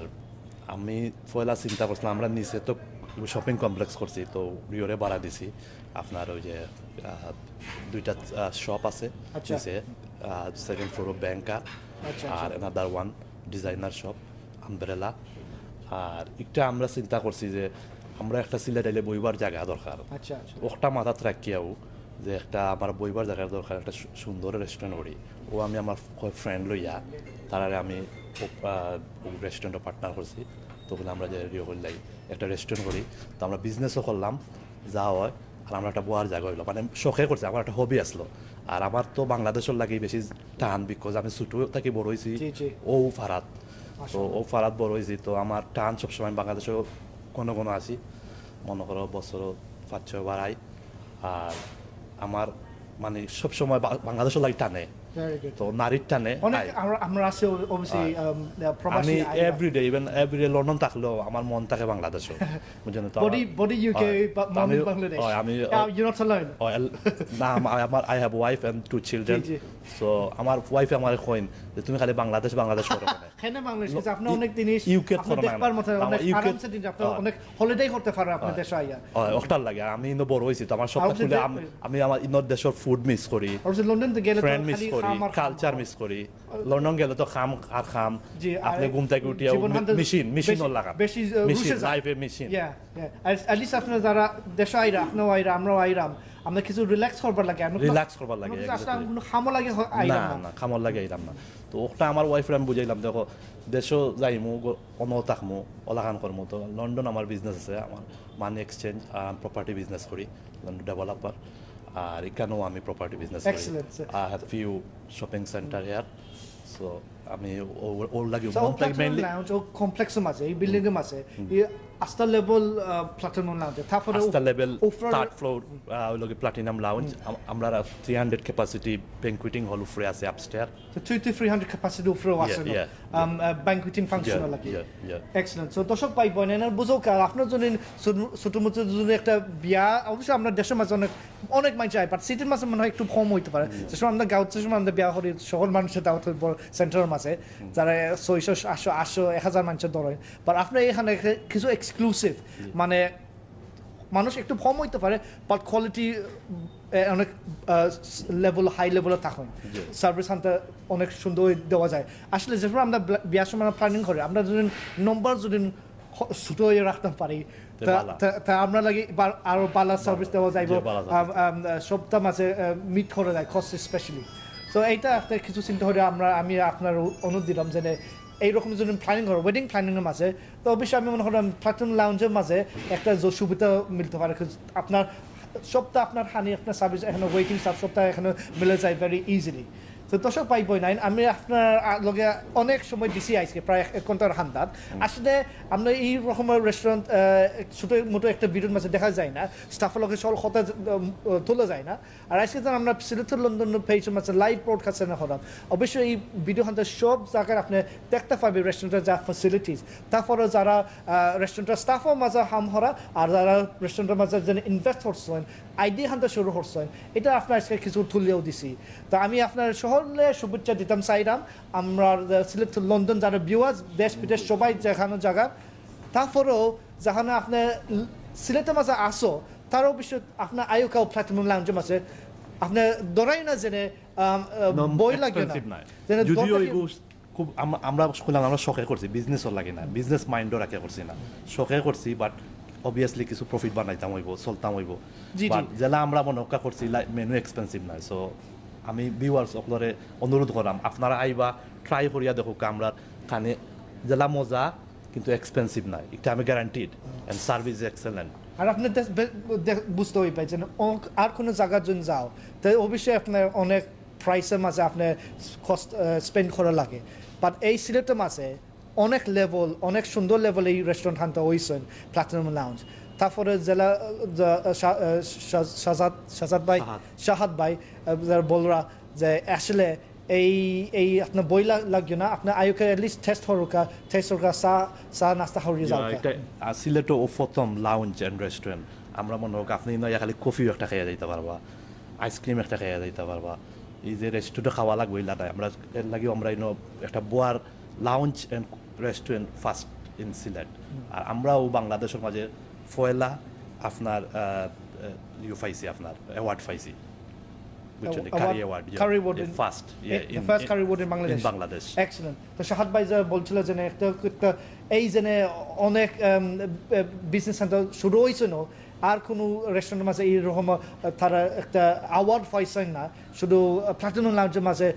Speaker 10: আমি পয়লা চিন্তা করছিলাম আমরা নিচে তো শপিং কমপ্লেক্স করছি তো রিওরে ভাড়া দিছি আপনার ওই যে দুইটা শপ আছে নিচে সেকেন্ড ফ্লোর ব্যাংকার আর another one designer shop umbrella আর একটা আমরা চিন্তা করছি যে আমরা একটা সিলেট আইলে বইবার জায়গা দরকার ওটা মাথাত রাখিয়াও যে একটা আমার বইবার জায়গার দরকার একটা সুন্দর রেস্টুরেন্ট করি ও আমি আমার ফ্রেন্ড লইয়া তারারে আমি রেস্টুরেন্টে পার্টনার করছি তখন আমরা যে রিও করলাই একটা রেস্টুরেন্ট করি তো আমরা বিজনেসও করলাম যা হয় আর আমরা একটা বোয়ার জায়গা হইলো মানে শখে করছি আমার একটা হবি আসলো আর আমার তো বাংলাদেশের লাগে বেশি টান বিকজ আমি ছোটো থাকি বড় হয়েছি ও ফারাত তো ও ফারাত বড় হয়েছি তো আমার টান সবসময় বাংলাদেশেও কোনো কোনো আসি মনে করো বছরও 5-6 বার আই আর আমার মানে সবসময় বাংলাদেশের লাগে টানে তো নারীর টানে
Speaker 1: আমরা আছে অবশ্যই
Speaker 10: আমি এভরিডে ইভেন এভরিডে লন্ডন থাকলেও আমার মন থাকে বাংলাদেশে বুঝলেন তো
Speaker 1: বডি UK but mom in Bangladesh
Speaker 10: আমি
Speaker 1: ইউ নট অ্যালোন
Speaker 10: না আমার I have wife and 2 children so আমার ওয়াইফ আমার কইন যে তুমি খালি বাংলাদেশ করো না
Speaker 1: কেন বাংলাদেশ আপনি অনেক জিনিস
Speaker 10: ইউকে
Speaker 1: আপনি দেখবার মতো অনেক আরামসে দিন আপনি অনেক হলিডে করতে পারেন আপনার দেশে আইয়া
Speaker 10: ওটার লাগে আমি ইনো বড় হইছি তো আমার সব খুলে আমি আমার ইনোর দেশের ফুড মিস করি
Speaker 1: আর লন্ডন তো গেলে
Speaker 10: ফ্রেন্ড মিস করি কালচার মিস করি লন্ডন গেলে তো খাম আর খাম আপনি ঘুম থেকে উঠিয়া মেশিন লাগা
Speaker 1: বেশি
Speaker 10: মেশিন লাইফে মেশিন
Speaker 1: at least আপনারা যারা দেশে আইরা আপনারা আইরা আমরাও আইরাম আমরা কিছু রিল্যাক্স করবার লাগে আসলে কোনো খামো লাগে
Speaker 10: না খামর লাগে আইরাম না তো ওটা আমার ওয়াইফ আমি বুঝাইলাম দেখো দেশও যাইমু অন্য থাকমু ওলাখান করমু তো লন্ডন আমার বিজনেস আছে আমার মানি এক্সচেঞ্জ প্রপার্টি বিজনেস করি লন্ডন ডেভেলপার আর এখানেও আমি প্রপার্টি বিজনেস করি I have few shopping centre here so আমি ওর লাগে মেইনলি
Speaker 1: কমপ্লেক্স মাঝে এই বিল্ডিং এর মাঝে আস্তা লেভেল প্লাটিনাম লাউঞ্জ তারপরে
Speaker 10: আস্তা লেভেল থার্ড ফ্লোর ওই লগে প্লাটিনাম লাউঞ্জ আমরা 300 ক্যাপাসিটি ব্যাংকুয়েটিং হল উপরে আছে আপস্টেয়ার
Speaker 1: so 200-300 ক্যাপাসিটি উপরে আছে ব্যাংকুয়েটিং ফাংশন লাগে এক্সেলেন্ট সো দর্শক ভাই বোনেরা বুঝো কার আপনার জন্য ছোটমোটো জন্য একটা বিয়া অবশ্যই আমরা দেশের মাঝে অনেক মানুষ আয় বাট সিটির মাঝে মনে হয় একটু কম হইতে পারে যে সময় আমরা গাঁও সময় আমরা বিয়া করি শহর মানুষের দাওয়াত সেন্টারের মাঝে যারা 600-800-1000 মানুষের ধরেন বাট আপনার এখানে কিছু এক্সক্লুসিভ মানে মানুষ একটু কম হইতে পারে বাট কোয়ালিটি অনেক লেভেল হাই লেভেলে থাকেন সার্ভিস আনতে অনেক সুন্দর দেওয়া যায় আসলে যেভাবে আমরা বিয়ার সময় প্ল্যানিং করি আমরা যদি নম্বর যদি ছোট হয়ে রাখতে পারি তা আমরা লাগে আরো ভালো সার্ভিস দেওয়া যাইব সপ্তাহ মাঝে মিট করে যায় কস্ট স্পেশালি তো এইটা একটা কিছু চিন্তা করে আমি আপনার অনুরোধ দিলাম যে এইরকম যদি প্ল্যানিং করো ওয়েডিং প্ল্যানিংয়ের মাঝে তো অবশ্যই আমি মনে করি প্লাটিনাম লাউঞ্জের মাঝে একটা সুবিধা মিলতে পারে আপনার সপ্তাহ আপনার হানি আপনার সার্ভিস এখানে ওয়েটিং স্টাফ সপ্তাহ এখানে মিলে যায় ভেরি ইজিলি তো দর্শক পাই বই নাইন আমি আপনার লগে অনেক সময় দিছি আজকে প্রায় 1 ঘন্টার হান্দাত আসলে আমরা এই রকমের রেস্টুরেন্ট ছোটো মোটো একটা ভিডিওর মাঝে দেখা যায় না স্টাফের লগে সব কথা তোলা যায় না আর আজকে যখন আমরা সিলেট লন্ডন পেজের মাঝে লাইভ ব্রডকাস্ট না হলাম অবশ্যই এই ভিডিও হান্দার সব জায়গায় আপনি দেখতে পাবেন রেস্টুরেন্টের যা ফ্যাসিলিটিস তারপরে যারা রেস্টুরেন্টের স্টাফও মাঝে হাম হরা আর যারা রেস্টুরেন্টের মাঝে যেন ইনভেস্ট করছেন আইডিয়া হান্তা শুরু করছেন এটা আপনার আজকে কিছু তুলিয়েও দিছি তো আমি আপনার শহরে শুভেচ্ছা দিতাম চাইলাম আমরা সিলেট লন্ডন যারা ভিউয়ার্স দেশ বিদেশ সবাই যেখানে জায়গা তারপরেও যেখানে আপনি সিলেটের মাঝে আসো তারও বিষয় আপনার আয়ুকাও প্লাটিনাম লাউঞ্জের মাঝে আপনার দরাই না জেনে বই লাগে না
Speaker 10: expensive নাই
Speaker 1: যেনে
Speaker 10: যদিও
Speaker 1: দরকারি-
Speaker 10: এগুলো খুব আমরা শুনলাম আমরা শখে করছি বিজনেসও লাগে না বিজনেস মাইন্ডও রাখে করছি না শখে করছি বাট অবভিয়াসলি কিছু প্রফিট বানাইতাম হইব চলতাম হইব
Speaker 1: জি,
Speaker 10: বাট যেলা আমরা মনে হক্কা করছি মেনু এক্সপেন্সিভ নাই সো আমি ভিউয়ার্স সকলরে অনুরোধ করাম আপনারা আইবা ট্রাই করিয়া দেখুক আমরা খানে জেলা মজা কিন্তু এক্সপেন্সিভ নাই এটা আমি গ্যারান্টিড এন্ড সার্ভিস এক্সেলেন্ট
Speaker 1: আর আপনি বুঝতে হয়ে পাইছেন আর কোনো জায়গার জন্য যাও তো অবশ্যই আপনার অনেক প্রাইসের মাঝে আপনার স্পেন্ড করা লাগে বাট এই সিলেটের মাঝে অনেক লেভেল অনেক সুন্দর লেভেল এই রেস্টুরেন্ট হানতে হয়েছেন প্লাটিনাম লাউঞ্জ তারপরে জেলা শাহাদ ভাই বলরা যে আসলে এই আপনার বই লাগবে না আপনার আয়ুকে এটলিস্ট টেস্ট হরুকা চা নাস্তা হরিয়ে যাও
Speaker 10: এটা সিলেটও প্রথম লাউঞ্জ এন্ড রেস্টুরেন্ট আমরা মনে হোক আপনি নয় খালি কফিও একটা খাইয়া যাইতে পারবা আইসক্রিম একটা খাইয়া যাইতে পারবা এই যে রেস্টুরেন্টে খাওয়া লাগবে ইলাটাই আমরা এর লাগেও আমরা একটা বোয়ার lounge and restaurant first in Sylhet আর আমরাও বাংলাদেশের মাঝে ফয়লা আপনার ইউ পাইছি আপনার অ্যাওয়ার্ড পাইছি বুঝছেন curry award
Speaker 1: Curry Award
Speaker 10: first
Speaker 1: first Curry Award in
Speaker 10: Bangladesh
Speaker 1: excellent তো শাহাদ ভাই যা বলছিল যে একটা এই যে অনেক বিজনেস সেন্টার শুরু হয়েছে না আর কোনো রেস্টুরেন্টের মাঝে এইরকম তারা একটা অ্যাওয়ার্ড পাইছেন না শুধু প্লাটিনাম লাউঞ্জের মাঝে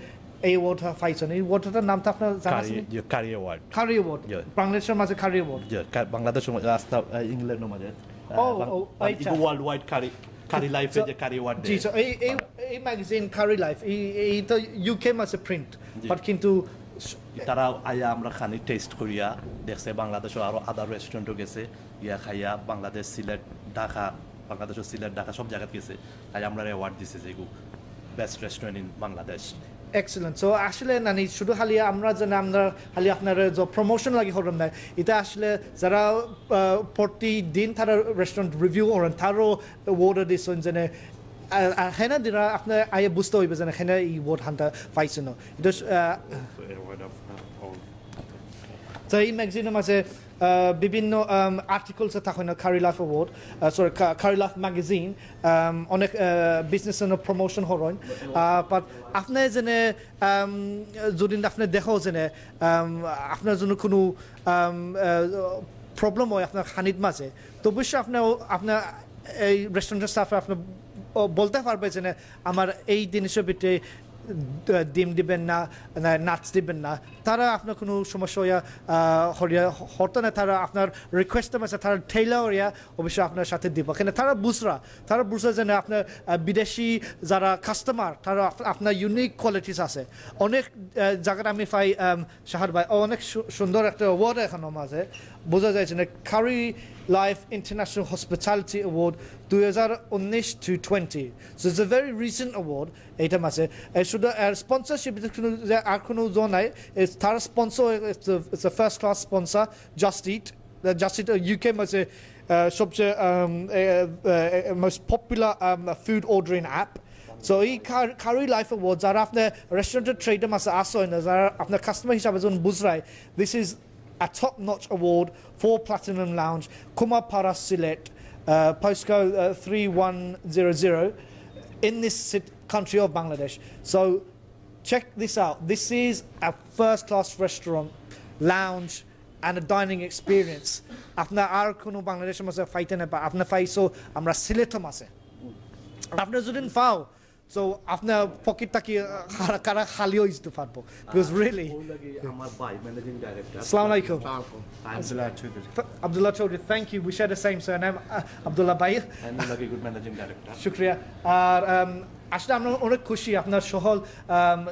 Speaker 1: এই ওয়ার্ডটা পাইছেন এই ওয়ার্ডটার নামটা আপনার জানা আছে
Speaker 10: কারি অ্যাওয়ার্ড
Speaker 1: কারি অ্যাওয়ার্ড বাংলাদেশের মাঝে কারি অ্যাওয়ার্ড
Speaker 10: বাংলাদেশের মাঝে আস্থা ইংল্যান্ডের মাঝে
Speaker 1: আচ্ছা
Speaker 10: ওয়ার্ল্ড ওয়াইড কারি লাইফে যে কারি অ্যাওয়ার্ড
Speaker 1: জি সো এই ম্যাগাজিন কারি লাইফ এই তো ইউকে মাঝে প্রিন্ট বাট কিন্তু
Speaker 10: তারা আয়া আমরা খানি টেস্ট করিয়া দেখছে বাংলাদেশও আরো আদার রেস্টুরেন্টও গেছে ইয়া খাইয়া বাংলাদেশ সিলেট ঢাকা বাংলাদেশের সিলেট ঢাকা সব জায়গায় গেছে তাই আমরা অ্যাওয়ার্ড দিছে যে best restaurant in Bangladesh
Speaker 1: excellent so আসলে নানি শুধু খালি আমরা যেন আমরা খালি আপনার যে প্রমোশন লাগে হরম না এটা আসলে যারা প্রতিদিন তারা রেস্টুরেন্ট রিভিউ করেন তারও ওয়ার্ড দিচ্ছেন যেন হেনা দিরা আপনার আয়ে বুঝতে হইবে যেন হেনা এই ওয়ার্ড হানটা পাইছেন এটা তো এই ম্যাগাজিনের মাঝে বিভিন্ন আর্টিকেলস থাকে না কারি লাইফ অ্যাওয়ার্ড সরি কারি লাইফ ম্যাগাজিন অনেক বিজনেস প্রমোশন হরণ বাট আপনার যেনে যদি আপনি দেখাও যেনে আপনার জন্য কোনো প্রবলেম হয় আপনার খানিত মাঝে তো অবশ্যই আপনার এই রেস্টুরেন্টের স্টাফে আপনি বলতে পারবে যে আমার এই জিনিসের ভিতরে ডিম দিবেন না নাটস দিবেন না তারা আপনার কোনো সমস্যা হতো না তারা আপনার রিকোয়েস্টের মাঝে তারা ঠেলা হইয়া অবশ্যই আপনার সাথে দিব কেন তারা বুঝরা যেন আপনার বিদেশি যারা কাস্টমার তারা আপনার ইউনিক কোয়ালিটিস আছে অনেক জায়গাটা আমি পাই শাহাদ ভাই অনেক সুন্দর একটা অ্যাওয়ার্ড এখনো মাঝে বোঝা যায় যে Curry Life International Hospitality Award 2019-20 so it's a very recent award এইটা মাঝে শুধু স্পন্সরশিপ আর কোনো জোন নাই তারা sponsor it's a first class sponsor Just Eat UK মাঝে সবচেয়ে most popular food ordering app so এই কারি লাইফ অ্যাওয়ার্ড যারা আপনার রেস্টুরেন্টের ট্রেডের মাঝে আসেন যারা আপনার কাস্টমার হিসাবে যখন বুঝরায় this is a top-notch award for Platinum Lounge Kumapara Silet postcode 3100 in this country of Bangladesh. So check this out. This is a first-class restaurant, lounge, and a dining experience. Apna ar kono Bangladesh mase faiten ba apna faiso amra Silet mase. Apna judin fao. So আপনার পকেটটা কি কারা খালি হইতে পারবো because really
Speaker 10: আমার ভাই managing director
Speaker 1: আসসালামু আলাইকুম Abdullah Chaudhry thank you we share the same surname Abdullah Bhai
Speaker 10: and like a good managing director
Speaker 1: শুকরিয়া আর আসলে আমরা অনেক খুশি আপনার সহল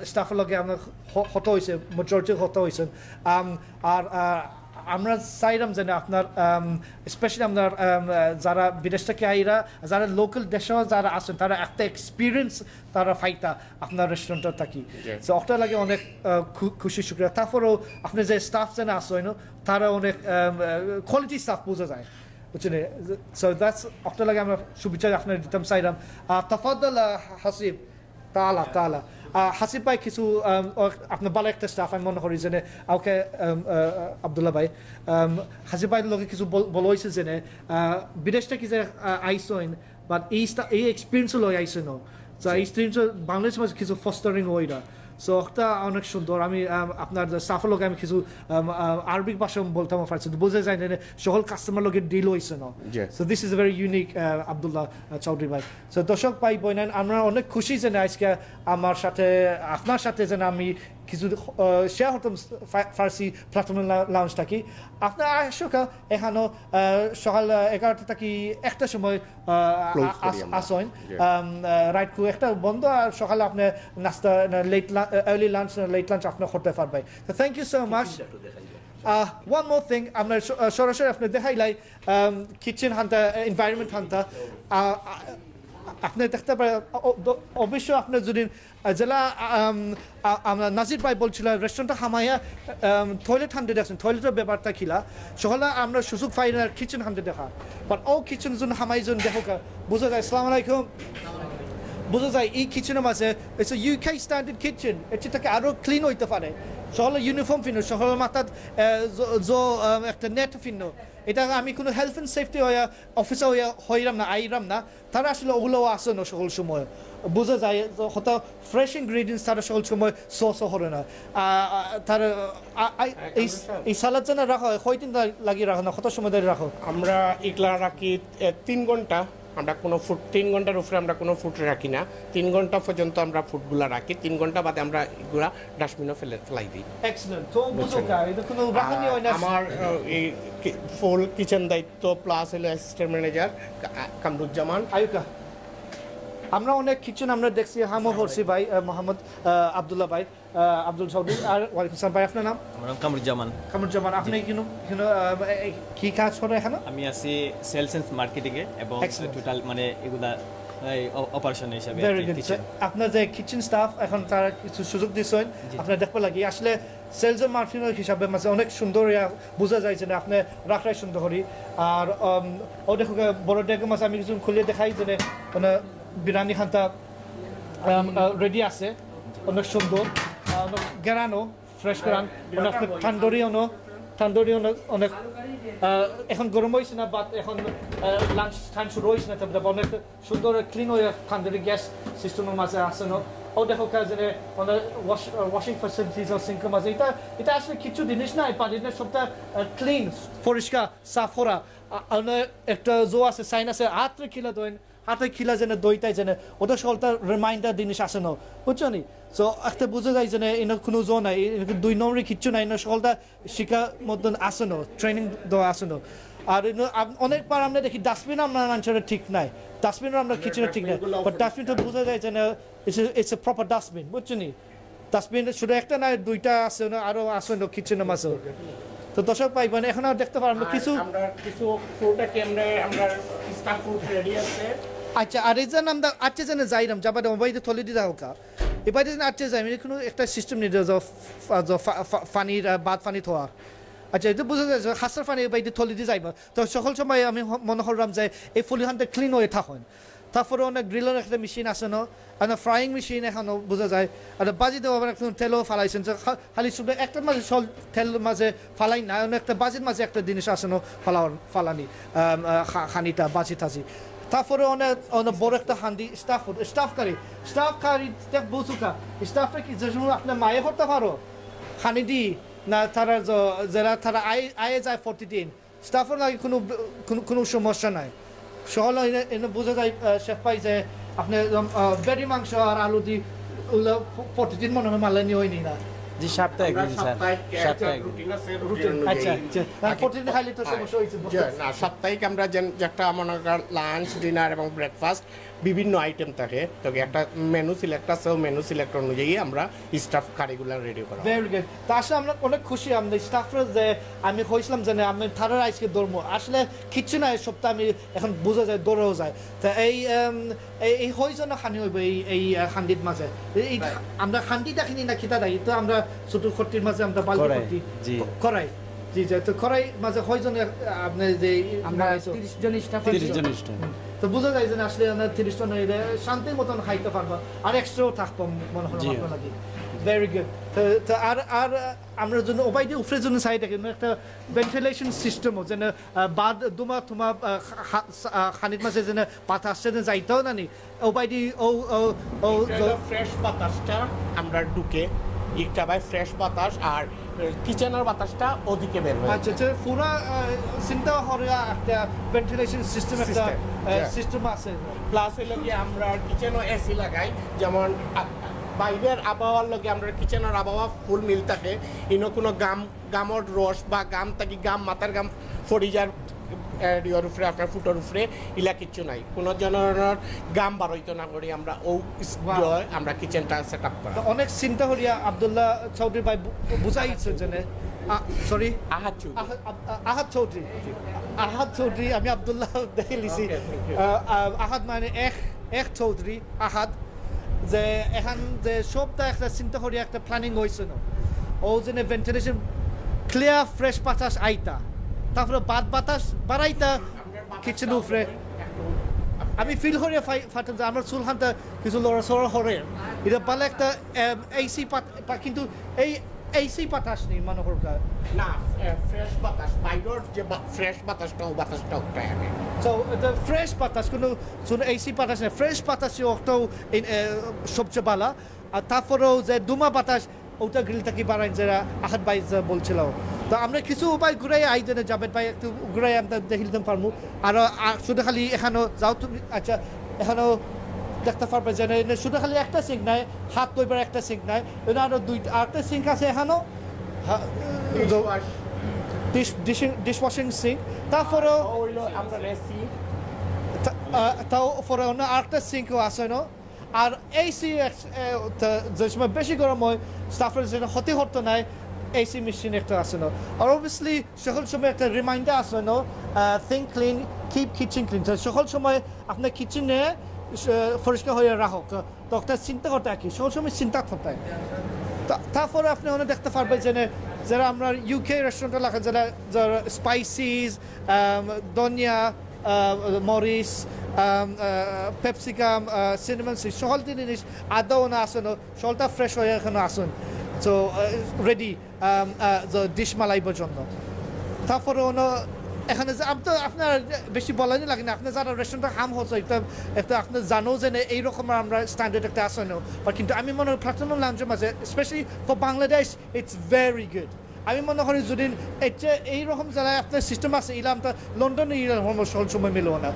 Speaker 1: স্টাফের লগে আমরা হতো হয়েছে মেজরিটি হতো হয়েছে আর আমরা চাইলাম যে আপনার স্পেশালি আপনার যারা বিদেশ থেকে আইরা যারা লোকাল দেশেও যারা আছেন তারা একটা এক্সপিরিয়েন্স তারা ফাইতা আপনার রেস্টুরেন্টে থাকি সো ওটা লাগে অনেক খুশি শুক্রিয়া তারপরেও আপনি যে স্টাফ যেন আসেন তারা অনেক কোয়ালিটি স্টাফ বোঝা যায় বুঝছেন সো দ্যাটস ওটা লাগে আমরা শুভেচ্ছা আপনার দিতাম চাইলাম তফাদ্দল হাসিব তালা হাসিব ভাই কিছু আপনার ভালো একটা স্টাফ আমি মনে করি যে ওকে আবদুল্লাহ ভাই হাসিব ভাইয়ের লোকে কিছু বলা হয়েছে যে বিদেশ থেকে যে আইসেন বাট এই এক্সপিরিয়েন্সও লই আইসেন তো এই স্ট্রিমটা বাংলাদেশের মাঝে কিছু ফস্টারিং হয় না সো একটা অনেক সুন্দর আমি আপনার স্টাফের লোক আমি কিছু আরবিক ভাষা বলতাম পারছি বোঝা যায় না সকল কাস্টমার লোকের ডিল হয়েছে না so this is very unique Abdullah Chowdhury ভাই সো দর্শক ভাই বোনেন আমরা অনেক খুশি যে আজকে আমার সাথে আপনার সাথে যেন আমি কিছু শেয়ার হতাম ফার্সি প্ল্যাটফর্ম লাউঞ্জটা কি আপনার আসকা এখানে সকাল 11টা থেকে একটা সময় আসেন রাইট কু একটা বন্ধ আর সকালে আপনি নাস্তা late early lunch late lunch আপনার করতে পারবেন তো thank you so much one more thing আপনার সরাসরি আপনি দেখাইলাই কিচেন হান্তা এনভায়রনমেন্ট হান্তা আপনি দেখতে পারেন অবশ্য আপনার যদি জেলা আমরা নাজির ভাই বলছিল রেস্টুরেন্টটা হামাইয়া টয়লেট হান্ডে দেখছেন টয়লেটের ব্যাপারটা খিলা সকালে আমরা সুযোগ পাই না কিচেন হান্ডে দেখা বাট ও কিচেন যোন হামাই যোন দেখো বুঝা যায় আসসালামু আলাইকুম বোঝা যায় এই কিচেনের মাঝে it's a UK standard kitchen এটাকে আরও ক্লিন হইতে পারে সকলে ইউনিফর্ম ফিনো সকলে মাথাত একটা নেট ফিনো এটা আমি কোনো হেলথ অ্যান্ড সেফটি হইয়া অফিসার হইরাম না আইরাম না তারা আসলে ওগুলো আসে না সকল সময় বোঝা যায় হয়তো ফ্রেশ ইনগ্রিডিয়েন্টস তারা সকল সময় সস করে না তার এই সালাদ যেন রাখা হয় কয়দিন লাগিয়ে রাখো না কত সময় ধরে রাখো
Speaker 11: আমরা এগুলা রাখি 3 ঘন্টা আমরা কোনো ফুড 3 ঘন্টার উপরে আমরা কোনো ফুড রাখি না 3 ঘন্টা পর্যন্ত আমরা ফুডগুলো রাখি 3 ঘন্টা বাদে আমরা এগুলা ডাস্টবিনে ফেলাই দিই
Speaker 1: এক্সেলেন্ট তো বুঝো এটা কোনো রাখানি হয় না
Speaker 11: আমার এই ফুল কিচেন দায়িত্ব প্লাস হলো অ্যাসিস্ট্যান্ট ম্যানেজার কামরুজ্জামান
Speaker 1: আয়ুকা আমরা অনেক কিচেন আমরা দেখছি হামো হরসি ভাই মোহাম্মদ আব্দুল্লাহ ভাই আব্দুল চৌধুরী আর ওয়ালাইকুম আসসালাম ভাই আপনার নাম
Speaker 12: আমার নাম কামরুজ্জামান
Speaker 1: আপনি কি কাজ করেন এখানে
Speaker 12: আমি আছি সেলস এন্ড মার্কেটিং এ এবং টোটাল মানে এগুলা অপারেশন হিসাবে
Speaker 1: আপনার যে কিচেন স্টাফ এখন তারা কিছু সুযোগ দিচ্ছেন আপনার দেখতে লাগি আসলে সেলস এন্ড মার্কেটিং হিসাবে মাঝে অনেক সুন্দর বোঝা যায় যে আপনি রাখরাই সুন্দর করি আর ও দেখো বড় ডেকে মাঝে আমি কিছু খুলে দেখাই যে মানে বিরিয়ানি খানটা রেডি আছে অনেক সুন্দর অনেক গেরানো ফ্রেশ গেরান অনেক থান্ডরি অনেক এখন গরম হয়েছে না বাট এখন লাঞ্চ টাইম শুরু হয়েছে না তারপরে অনেক সুন্দর ক্লিন হয়ে থান্ডরি গ্যাস সিস্টেমের মাঝে আছে না ও দেখো যে অনেক ওয়াশিং ফ্যাসিলিটিস সিঙ্কের মাঝে এটা আসলে কিছু জিনিস না পানির সবটা ক্লিন পরিষ্কার সাফ করা একটা জো আছে সাইন আছে হাতে খিলা দেন হাতে খিলা যেন দইটাই যেন ওদের সকলটা রিমাইন্ডার জিনিস আসে না বুঝছো নি সো একটা বোঝা যায় যে এনে কোনো জো নাই 2 নম্বরে কিচ্ছু নাই এনে সকলটা শিক্ষা মতন আসে না ট্রেনিং দেওয়া আসে না আর অনেকবার আমরা দেখি ডাস্টবিন আমরা অঞ্চলে ঠিক নাই ডাস্টবিনও আমরা কিচেনে ঠিক নাই বাট ডাস্টবিনটা বোঝা যায় যে ইটস এ প্রপার ডাস্টবিন বুঝছো নি ডাস্টবিন শুধু একটা না 2টা আছে না আরও আসে না কিচেনের মাঝে তো দর্শক পাইবেন এখন আর দেখতে পারবো কিছু
Speaker 11: স্টাফ ফুড রেডি আছে
Speaker 1: আচ্ছা আর এই যে আমরা আচ্ছা জানে যাইরাম যাবাদে মোবাইলে থলি দি দাও কা এবারে যেন আচ্ছা যাই মানে কোনো একটা সিস্টেম নিয়ে যাও পানির বাদ পানি থোয়া আচ্ছা এটা বুঝা যায় হাসার পানি বাইরে থলি দি যাইবা তো সকল সময় আমি মনে করলাম যে এই ফুলিহানটা ক্লিন হয়ে থাকুন তারপরে অনেক গ্রিলের একটা মেশিন আছে না আর ফ্রাইং মেশিন এখনও বোঝা যায় আর বাজি দেওয়া আবার একটু তেলও ফালাইছেন যে খালি শুধু একটার মাঝে সল তেল মাঝে ফালাই না একটা বাজির মাঝে একটা জিনিস আছে না ফালানি খানিটা বাজি থাজি তারপরে অনেক বড় একটা হান্ডি স্টাফ কারি বুঝুকা স্টাফটা কি যে সময় আপনার মায়ে করতে পারো খানি দি না তারা যারা তারা আয়ে যায় প্রতিদিন স্টাফের লাগে কোনো সমস্যা নাই সহল এনে বোঝা যায় শেফ পাই যে আপনি বেরি মাংস আর আলু দি প্রতিদিন মনে হয় মালানি হয়নি না
Speaker 12: জি সপ্তাহে একদিন
Speaker 1: প্রতিদিন খাইলে তো সমস্যা হয়েছে
Speaker 11: না সাপ্তাহিক আমরা একটা মনে করেন লাঞ্চ ডিনার এবং ব্রেকফাস্ট বিভিন্ন আইটেম থাকে তো একটা মেনু সিলেক্ট আছে মেনু সিলেক্ট অনুযায়ী আমরা স্টাফ কারিগুলো রেডি করা
Speaker 1: ভেরি গুড তো আসলে আমরা অনেক খুশি আমাদের স্টাফরা যে আমি হয়েছিলাম যে আমি থারার আজকে দৌড়বো আসলে কিচ্ছু না এই সপ্তাহে আমি এখন বোঝা যায় দৌড়েও যায় তো এই হয়ে জন্য খানি হইব এই খান্ডির মাঝে এই আমরা খান্ডি দেখিনি না খিতা দেয় তো আমরা ছোট খট্টির মাঝে আমরা বালতি খট্টি করাই জি তো করাই মাঝে হয়জন আপনি যে
Speaker 8: আমরা 30 জন স্টাফ
Speaker 1: তো বোঝা যায় যে আসলে 30 জন শান্তির মতন খাইতে পারবো আর এক্সট্রাও থাকবো মনে হয় আপনার লাগে ভেরি গুড তো আর আর আমরা জন্য ওবাই দিয়ে উপরের জন্য সাইড থাকে একটা ভেন্টিলেশন সিস্টেমও যেন বাদ দুমা তোমা খানির মাঝে যেন বাতাস যেন যাইতেও না নি ওবাই দি ও ও
Speaker 11: ফ্রেশ বাতাসটা আমরা ঢুকে একটা ভাই ফ্রেশ বাতাস আর কিচেনের বাতাসটা ওদিকে বের হয়
Speaker 1: আচ্ছা আচ্ছা পুরা চিন্তা হরে একটা ভেন্টিলেশন সিস্টেম একটা সিস্টেম আছে
Speaker 11: প্লাস হইল কি আমরা কিচেনও এসি লাগাই যেমন বাইরের আবহাওয়ার লগে আমরা কিচেনের আবহাওয়া ফুল মিল থাকে ইনো কোনো গামর রস বা গাম থাকি গাম মাথার গাম ফরিজার ইয়র উপরে আপনার ফুটোর উপরে ইলা কিচ্ছু নাই কোনো ধরনের গাম বারইতো না করি আমরা ও আমরা কিচেনটা সেট আপ করা
Speaker 1: অনেক চিন্তা করিয়া আব্দুল্লাহ চৌধুরী ভাই বুঝাইছে যে সরি আহাদ চৌধুরী আমি আব্দুল্লাহ দেখে লিছি আহাদ মানে এক চৌধুরী আহাদ যে এখন যে সবটা একটা চিন্তা করিয়া একটা প্ল্যানিং হয়েছে না ও যে ভেন্টিলেশন ক্লিয়ার ফ্রেশ বাতাস আইতা তারপরে বাতাস বাড়াইতা কিচেন উপরে আমি ফিল করিয়া ফাটাম যে আমার চুলখানটা কিছু লড়া সড়া হরে এটা পালে একটা এসি কিন্তু এই এসি বাতাস নেই মানুষের
Speaker 11: না ফ্রেশ বাতাস বাইরের যে ফ্রেশ বাতাসটাও ওটাই আনে
Speaker 1: সো এটা ফ্রেশ বাতাস কোনো এসি বাতাস নেই ফ্রেশ বাতাস ওটাও সবচেয়ে ভালো আর তারপরেও যে দুমা বাতাস ওটা গ্রিলটাকে বাড়াই যারা আহাদ ভাই বলছিল তো আমরা কিছু উপায় ঘুরাই আইজনে যাবেন ভাই একটু ঘুরাই আমরা দেখিতে পারবো আর শুধু খালি এখানেও যাও তুমি আচ্ছা এখানেও দেখতে পারবে যে শুধু খালি একটা সিঙ্ক নাই হাত ধোইবার একটা সিঙ্ক নাই আরো আরেকটা সিঙ্ক আছে এখানেও ডিশ ওয়াশিং সিঙ্ক তারপরেও তারপরে অন্য আরেকটা সিঙ্কও আছে না আর এসি যে সময় বেশি গরম হয় স্টাফের যেন হতে হতো নাই এসি মেশিন একটা আছে না আর অবভিয়াসলি সকল সময় একটা রিমাইন্ডার আছে না think clean keep kitchen clean সকল সময় আপনার কিচেনে পরিষ্কার হয়ে রাখো তো একটা চিন্তা করতে কি সকল সময় চিন্তা করতে তারপরে আপনি অনেক দেখতে পারবেন যে যারা আমরা ইউকে রেস্টুরেন্টে রাখেন যারা স্পাইসিস ধনিয়া মরিচ পেপসিকাম সিনেমন সকল জিনিস আদাও না আসুন সকলটা ফ্রেশ হয়ে এখানে আসুন তো রেডি ডিশ মালাইবার জন্য তারপরে এখানে যে আমি তো আপনার বেশি বলারই লাগে না আপনি যারা রেস্টুরেন্টে হাম হচ্ছে একটা আপনি জানো যে এইরকম আমরা স্ট্যান্ডার্ড একটা আসে না কিন্তু আমি মনে হয় প্লাটিনাম লাউঞ্জের মাঝে specially for Bangladesh it's very good আমি মনে করি যদি এইরকম যারা আপনার সিস্টেম আছে ইলাম তো লন্ডনে এইরকম সব সময় মিলব না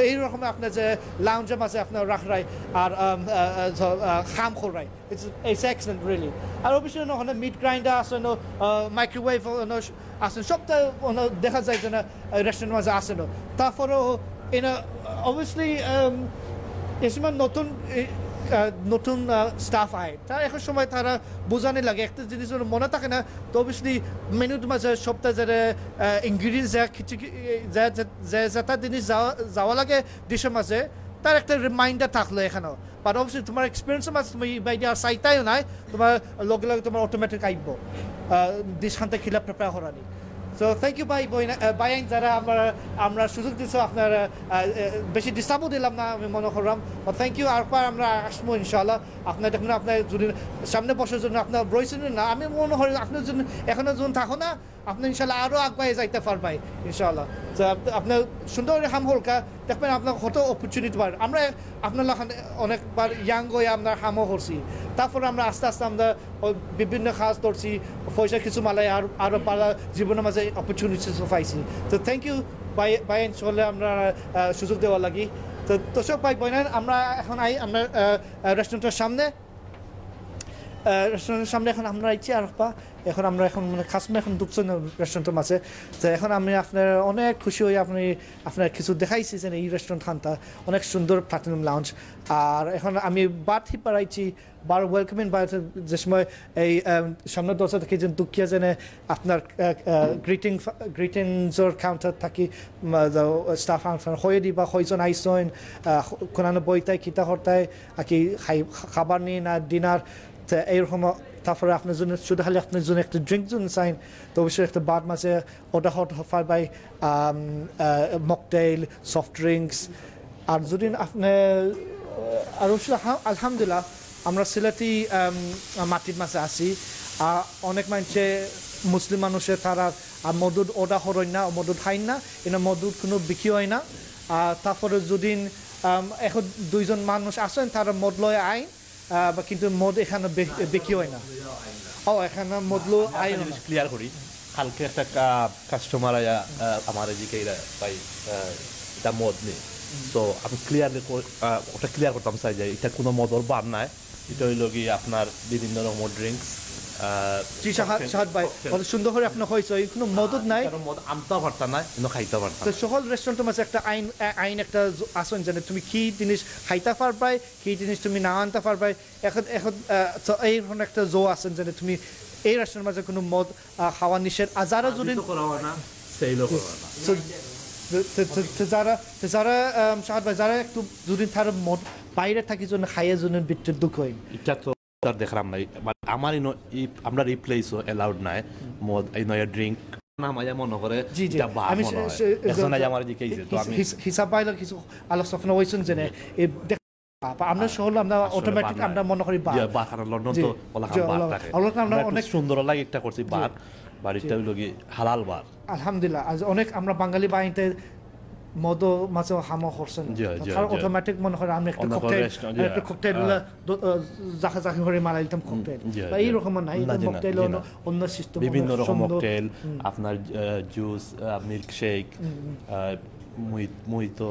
Speaker 1: এইরকম আপনার যে লাউঞ্জের মাঝে আপনার রাখরাই আর খাম খোরাই ইটস এক্সেলেন্ট রিয়েলি আর অবশ্যই ওখানে মিট গ্রাইন্ডার আছে না মাইক্রোওয়েভ আছে সবটা দেখা যায় যে না রেস্টুরেন্টের মাঝে আসে না তারপরেও অবভিয়াসলি এই সময় নতুন স্টাফ আয় তার এখন সময় তারা বোঝানি লাগে একটা জিনিস মনে থাকে না তো অবভিয়াসলি মেনুর মাঝে সপ্তাহে যারা ইনগ্রিডিয়েন্টস যেটা জিনিস যাওয়া লাগে ডিশের মাঝে তার একটা রিমাইন্ডার থাকলো এখানেও বাট অবশ্যই তোমার এক্সপিরিয়েন্সের মাঝে তুমি বাইরে আর চাইতাইও নাই তোমার লগে লগে তোমার অটোমেটিক আইব ডিশ খানতে খিলা প্রিপেয়ার করানি সো থ্যাংক ইউ বাইন যারা আমরা সুযোগ দিচ্ছ আপনার বেশি ডিস্টার্বও দিলাম না আমি মনে করলাম থ্যাংক ইউ আরপর আমরা আসবো ইনশাআল্লাহ আপনার দেখুন আপনার যদি সামনে বসার জন্য আপনার রয়েছেন না আমি মনে করি আপনার জন্য এখনও যখন থাকো না আপনি ইনশাআল্লাহ আরও আগুয়াই যাইতে পারবাই ইনশাআল্লাহ তো আপনার সুন্দর হাম হলকা দেখবেন আপনার কত অপরচুনিটি পারেন আমরা আপনার অনেকবার ইয়াং হয়ে আমরা হামও করছি তারপরে আমরা আস্তে আস্তে আমরা বিভিন্ন কাজ করছি পয়সা কিছু মালাই আরও পারা জীবনের মাঝে অপরচুনিটি পাইছি তো থ্যাংক ইউ বাইন চলে আমরা সুযোগ দেওয়ার লাগি তো দর্শক ভাই বোনেরা আমরা এখন আমরা রেস্টুরেন্টের সামনে এখন আমরা আইছি আর এখন আমরা মানে খাসমে এখন ঢুকছেন রেস্টুরেন্টের মাঝে তো এখন আমি আপনার অনেক খুশি হয়ে আপনার কিছু দেখাইছি যে এই রেস্টুরেন্ট খানটা অনেক সুন্দর প্লাটিনাম লাউঞ্জ আর এখন আমি বার হিপার আইছি বার ওয়েলকামিং বার যে সময় এই সামনের দরজা থেকে যে দুঃখিয়া যেন আপনার গ্রিটিংসর কাউন্টার থাকি স্টাফ হয়ে দিবা হয়জন আইসন কোনানো বইতাই কিতা হরতায় কি খাবার নিয়ে না ডিনার তো এইরকম তারপরে আপনার জন্য শুধু খালি আপনার জন্য একটা ড্রিঙ্ক জন্য চাইন তো অবশ্যই একটা বার মাঝে অর্ডার হফার বাই মকটেইল সফট ড্রিঙ্কস আর যদি আপনার আর অবশ্যই আলহামদুলিল্লাহ আমরা সিলেটি মাটির মাঝে আছি অনেক মানুষে মুসলিম মানুষের তারা মধুর ওটা হরই না মধুর খাই না এনে মধুর কোনো বিক্রি হয় না তারপরে যদি এখন দুইজন মানুষ আসেন তারা মদ লয় আইন কিন্তু মদ এখানে বিক্রি হয় না এখানে মদ লয় আইন
Speaker 10: ক্লিয়ার করি কালকে একটা কাস্টমার আয়া আমার এদিকে ভাই এটা মদ নেই তো আমি ওটা ক্লিয়ার করতাম চাই যে এটা কোনো মদর বার নাই এটা হইল গিয়ে আপনার বিভিন্ন রকমের ড্রিঙ্কস
Speaker 1: জি সাহাদ ভাই সুন্দর করে আপনার হয়েছে কোনো মদত নাই
Speaker 10: মদ আনতেও পারতাম না কিন্তু খাইতেও পারতাম
Speaker 1: তো সকল রেস্টুরেন্টের মাঝে একটা আইন একটা আসন জানে তুমি কি জিনিস খাইতে পারবাই কি জিনিস তুমি না আনতে পারবাই এখন এইরকম একটা জো আসেন জানে তুমি এই রেস্টুরেন্টের মাঝে কোনো মদ খাওয়া নিষেধ আর যারা যদি যারা সাহাদ ভাই যারা একটু দুদিন তার মদ বাইরে থাকি জন্য খাইয়ের জন্য বিদ্যুৎ দুঃখ হয়
Speaker 10: এটা তো দেখলাম নাই আমার আমরা রিপ্লেস এলাউড নাই মদ এই নয় ড্রিঙ্ক নামায়া মনে করে
Speaker 1: আমি
Speaker 10: আমার দিকে
Speaker 1: হিসাব পাইলে কিছু আলোচনা হয়েছেন যে আমরা শহর আমরা অটোমেটিক আমরা মনে করি
Speaker 10: লন্ডন তো
Speaker 1: আমরা অনেক
Speaker 10: সুন্দর লাগে একটা করছি বাড়িটা লগি হালাল বার
Speaker 1: আলহামদুলিল্লাহ আজ অনেক আমরা বাঙালি বাহিনীতে মদ মাঝে হামা করছেন অটোমেটিক মনে করে আমি একটা ককটেল জাখা জাখি করে মারাইতাম ককটেল এইরকম নাই ককটেল অন্য সিস্টেম
Speaker 10: বিভিন্ন রকম ককটেল আপনার জুস মিল্ক শেক মুহিতো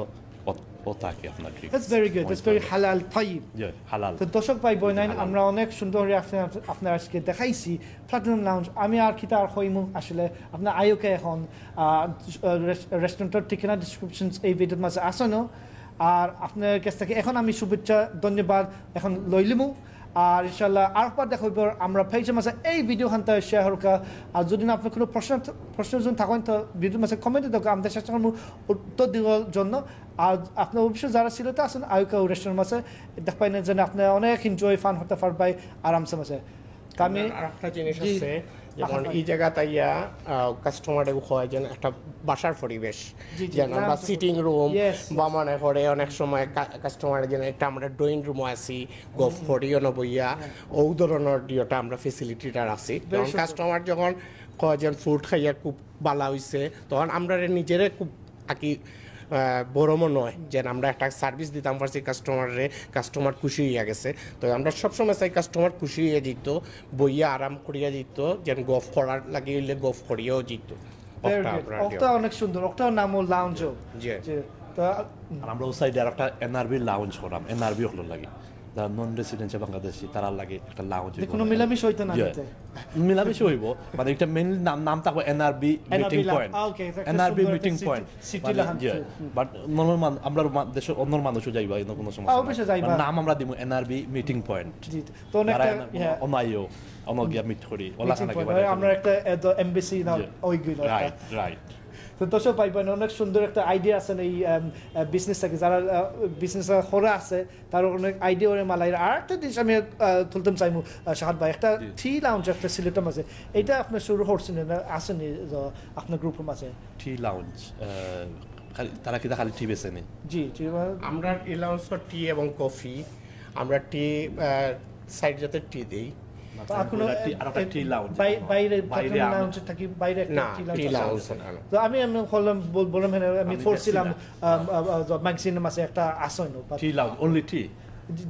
Speaker 10: ওটাকে আপনার ঠিক
Speaker 1: That's very good. That's very halal tayyib.
Speaker 10: হালাল
Speaker 1: তো দর্শক ভাই বোনেরা আমরা অনেক সুন্দর আপনার আজকে দেখাইছি প্লাটিনাম লাউঞ্জ আমি আর কিতা আর হইমু আসলে আপনার আয়োকে এখন রেস্টুরেন্টের ঠিকানা ডিসক্রিপশন এই ভিডিওর মাঝে আসনো আর আপনার কাছ থেকে এখন আমি শুভেচ্ছা ধন্যবাদ এখন লইলিমু আর ইনশাল্লাহ আরেকবার দেখা হইব আমরা পেজের মাঝে এই ভিডিও খানটা শেয়ার হোক আর যদি আপনার কোনো প্রশ্ন যদি থাকেন তো ভিডিওর মাঝে কমেন্টে দেখো আমাদের চেষ্টা করবো উত্তর দেওয়ার জন্য আর আপনার অবশ্যই যারা সিলেটে আসেন আয়ুকা রেস্টুরেন্ট মাঝে দেখ পাই না যেন আপনার অনেক এনজয় ফান হতে পারবাই আরামসে মাঝে
Speaker 11: আমি আরেকটা জিনিস আছে যেমন এই জায়গাতে ইয়া কাস্টমারে হয় যেন একটা বাসার পরিবেশ যেন আমরা সিটিং রুম বা মনে করে অনেক সময় কাস্টমারের যেন একটা আমরা ড্রয়িং রুমও আছি গফ করিও নবইয়া ও ধরনের ডিওটা আমরা ফেসিলিটিটা আছি কারণ কাস্টমার যখন কয় যেন ফুড খাইয়া খুব ভালো হয়েছে তখন আমরা নিজেরে খুব আকি বড় মনে হয় যে আমরা একটা সার্ভিস দিতাম পারছি কাস্টমার খুশি হইয়া গেছে তো আমরা সবসময় চাই কাস্টমার খুশি হইয়া দিত বইয়া আরাম করিয়া দিত যেন গফ করার লাগে হইলে গফ করিয়াও দিত
Speaker 1: ওটা অনেক সুন্দর ওটার নাম লাউঞ্জ
Speaker 10: আমরা ও সাইডে আর একটা এনআরবি লাউঞ্জ করলাম এনআরবি হলো লাগে যারা নন রেসিডেন্সিয়াল বাংলাদেশি তারা লাগে একটা লাউঞ্জ
Speaker 1: কোনো মিলামিশ হইতো না
Speaker 10: মিলামিশ হইব মানে একটা মেইনলি নাম থাকবে NRB meeting point NRB meeting point but normal আমরা দেশের অন্য মানুষও যাইবা কোনো সমস্যা নাম আমরা দিব এনআরবি মিটিং পয়েন্ট
Speaker 1: তো একটা
Speaker 10: অনাইও অনগিয়া মিট করি ওলা
Speaker 1: আমরা একটা এমবিসি না ওইগুলো
Speaker 10: রাইট
Speaker 1: তো দর্শক ভাই বোন অনেক সুন্দর একটা আইডিয়া আছে এই বিজনেসটাকে যারা বিজনেস করা আছে তার অনেক আইডিয়া ওরে মালাই আর একটা জিনিস আমি তুলতাম চাইমু শাহাদ ভাই একটা টি লাউঞ্জ একটা সিলেটের মাঝে এটা আপনার শুরু করছেন আসেনি আপনার গ্রুপের মাঝে
Speaker 10: টি লাউঞ্জ তারা কি খালি টি বেছে নেই
Speaker 1: জি
Speaker 11: আমরা টি লাউঞ্জ টি এবং কফি আমরা টি সাইড যাতে টি দেই
Speaker 1: আমি বললাম আমি পড়ছিলাম ম্যাগজিনের মাঝে একটা আসন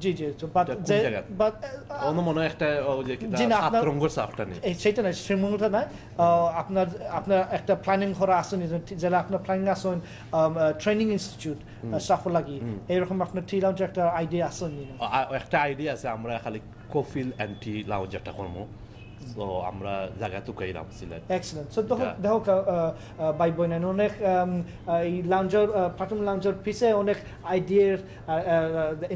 Speaker 1: জি জি সেটা না শ্রীমঙ্গলটা না আপনার একটা প্ল্যানিং করা আসন যারা আপনার প্ল্যানিং আসন ট্রেনিং ইনস্টিটিউট স্টাফ লাগি এইরকম আপনার টি লাউঞ্জ একটা আইডিয়া আসন
Speaker 10: একটা আইডিয়া আছে আমরা খালি কফিল এন্ড টি লাউঞ্জ একটা করবো তো আমরা জায়গা তো কইরাম সিলেট
Speaker 1: এক্সেলেন্ট সো দেখো বাই বোন অনেক এই লাউঞ্জের প্লাটিনাম লাউঞ্জের পিছে অনেক আইডিয়ার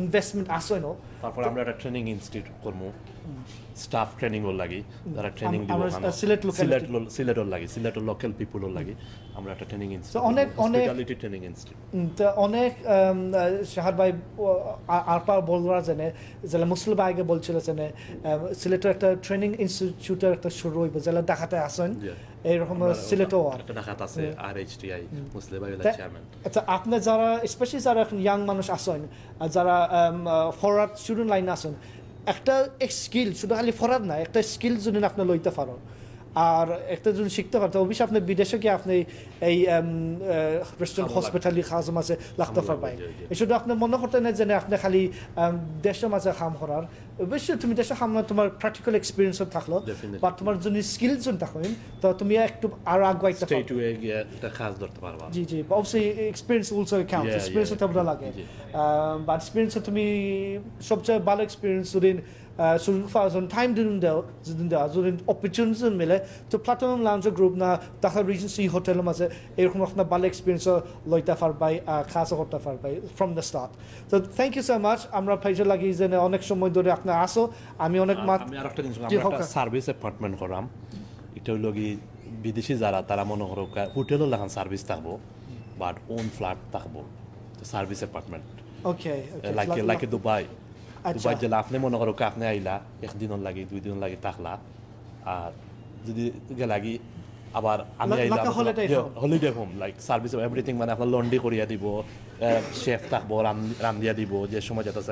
Speaker 1: ইনভেস্টমেন্ট আছে নো
Speaker 10: তারপর আমরা একটা ট্রেনিং ইনস্টিটিউট করব স্টাফ ট্রেনিং ওর লাগি যারা ট্রেনিং দিব সিলেটর লাগি সিলেটর লোকাল পিপলর লাগি আমরা একটা ট্রেনিং ইনস্টিটিউট
Speaker 1: অনেক
Speaker 10: হসপিটালিটি ট্রেনিং ইনস্টিটিউট
Speaker 1: তো অনেক শাহাদ ভাই আরপা বলরা জানে যারা মুসলিম ভাইকে বলছিল জানে সিলেটের একটা ট্রেনিং ইনস্টিটিউটের একটা শুরু হইব যারা ঢাকাতে আসেন এইরকম সিলেটও
Speaker 10: একটা ঢাকাতে আছে আরএইচটিআই মুসলিম ভাই চেয়ারম্যান
Speaker 1: আচ্ছা আপনি যারা স্পেশালি যারা এখন ইয়াং মানুষ আসেন যারা ফরওয়ার্ড স্টুডেন্ট লাইন আসেন একটা স্কিল শুধু খালি ফরাদ না একটা স্কিল যদি আপনি লইতে পারো আর একটা যদি শিখতে পারতো অবশ্যই আপনি বিদেশে গিয়ে আপনি এই রেস্টুরেন্ট হসপিটালি খাজ মাঝে লাগতে পারবেন এই শুধু আপনি মনে করতেন না যে আপনি খালি দেশের মাঝে কাম করার অবশ্যই তুমি দেশে কাম না তোমার প্র্যাকটিক্যাল এক্সপিরিয়েন্স থাকলো বা তোমার যদি স্কিল যদি থাকেন তো তুমি একটু আরো আগাইতে পারবে
Speaker 10: স্টেট ওয়ে গিয়ে একটা কাজ ধরতে পারবা
Speaker 1: জি জি অবশ্যই এক্সপিরিয়েন্স অলসো কাউন্টস এক্সপিরিয়েন্স তো ভালো লাগে বাট এক্সপিরিয়েন্স তুমি সবচেয়ে ভালো এক্সপিরিয়েন্স যদি টাইম দিন দেওয়া যদি অপরচুনিটি মিলে তো প্লাটিনাম লাউঞ্জের গ্রুপ না তাহলে রিজেন্সি হোটেলের মাঝে এরকম আপনার ভালো এক্সপিরিয়েন্স লইতে পারবাই কাজও করতে পারবাই ফ্রম দ্য স্টার্ট তো থ্যাংক ইউ সো মাচ আমরা প্লেজার লাগি যে অনেক সময় ধরে আপনার আসো আমি অনেক
Speaker 10: আমি আরেকটা জিনিস আমরা একটা সার্ভিস অ্যাপার্টমেন্ট করাম এটা হলো কি বিদেশি যারা তারা মনে করো হোটেলও লাগান সার্ভিস থাকবো বাট ওন ফ্ল্যাট থাকবো service apartment
Speaker 1: okay
Speaker 10: like Dubai Dubai জেলা আপনি মনে করো আপনি আইলা একদিনের লাগি 2 দিন লাগি থাকলা আর যদি লাগি আবার আমি আইলা holiday home like service everything মানে আপনার লন্ড্রি করিয়া দিব শেফ থাকবো রান্ধিয়া দিব যে সময় যেটা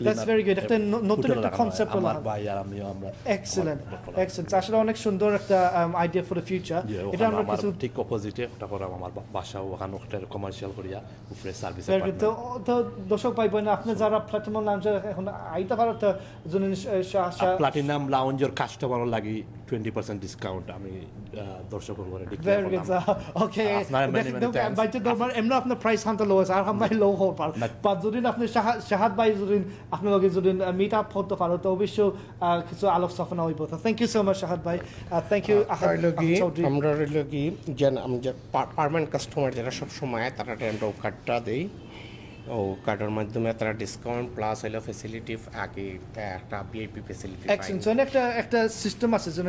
Speaker 1: দ্যাটস ভেরি গুড একটা নতুন একটা কনসেপ্ট হলো
Speaker 10: আমার ভাই আর আমি আমরা
Speaker 1: এক্সেলেন্ট এক্সেলেন্ট আসলে অনেক সুন্দর একটা আইডিয়া ফর দ্য ফিউচার
Speaker 10: এটা আমরা কিছু ঠিক অপোজিটে একটা করা আমার বাসা ওখানে একটা কমার্শিয়াল করিয়া উপরে সার্ভিস
Speaker 1: তো দর্শক ভাই বোন আপনি যারা প্লাটিনাম লাউঞ্জে এখন আইতে পারো তো
Speaker 10: প্লাটিনাম লাউঞ্জের কাস্টমার লাগি 20% ডিসকাউন্ট আমি দর্শকের উপরে
Speaker 1: ডিক্লেয়ার করলাম ওকে বাইতে দরবার এমন আপনার প্রাইস হান্ট লো আছে আর হামাই লো হল পার বাট যদি আপনি শাহাদ ভাই যদি আপনি লগে যদি মিট আপ করতে পারো তো অবশ্যই কিছু আলোচনা হইব তো থ্যাংক ইউ সো মাচ শাহাদ ভাই থ্যাংক ইউ
Speaker 11: আমরা লগি যেন আমি যে পার্মানেন্ট কাস্টমার যারা সব সময় তারা আমরা কার্ডটা দেই ও কার্ডের মাধ্যমে তারা ডিসকাউন্ট প্লাস হলো ফ্যাসিলিটি আগে একটা ভিআইপি ফ্যাসিলিটি
Speaker 1: এক্সেলেন্ট একটা সিস্টেম আছে যে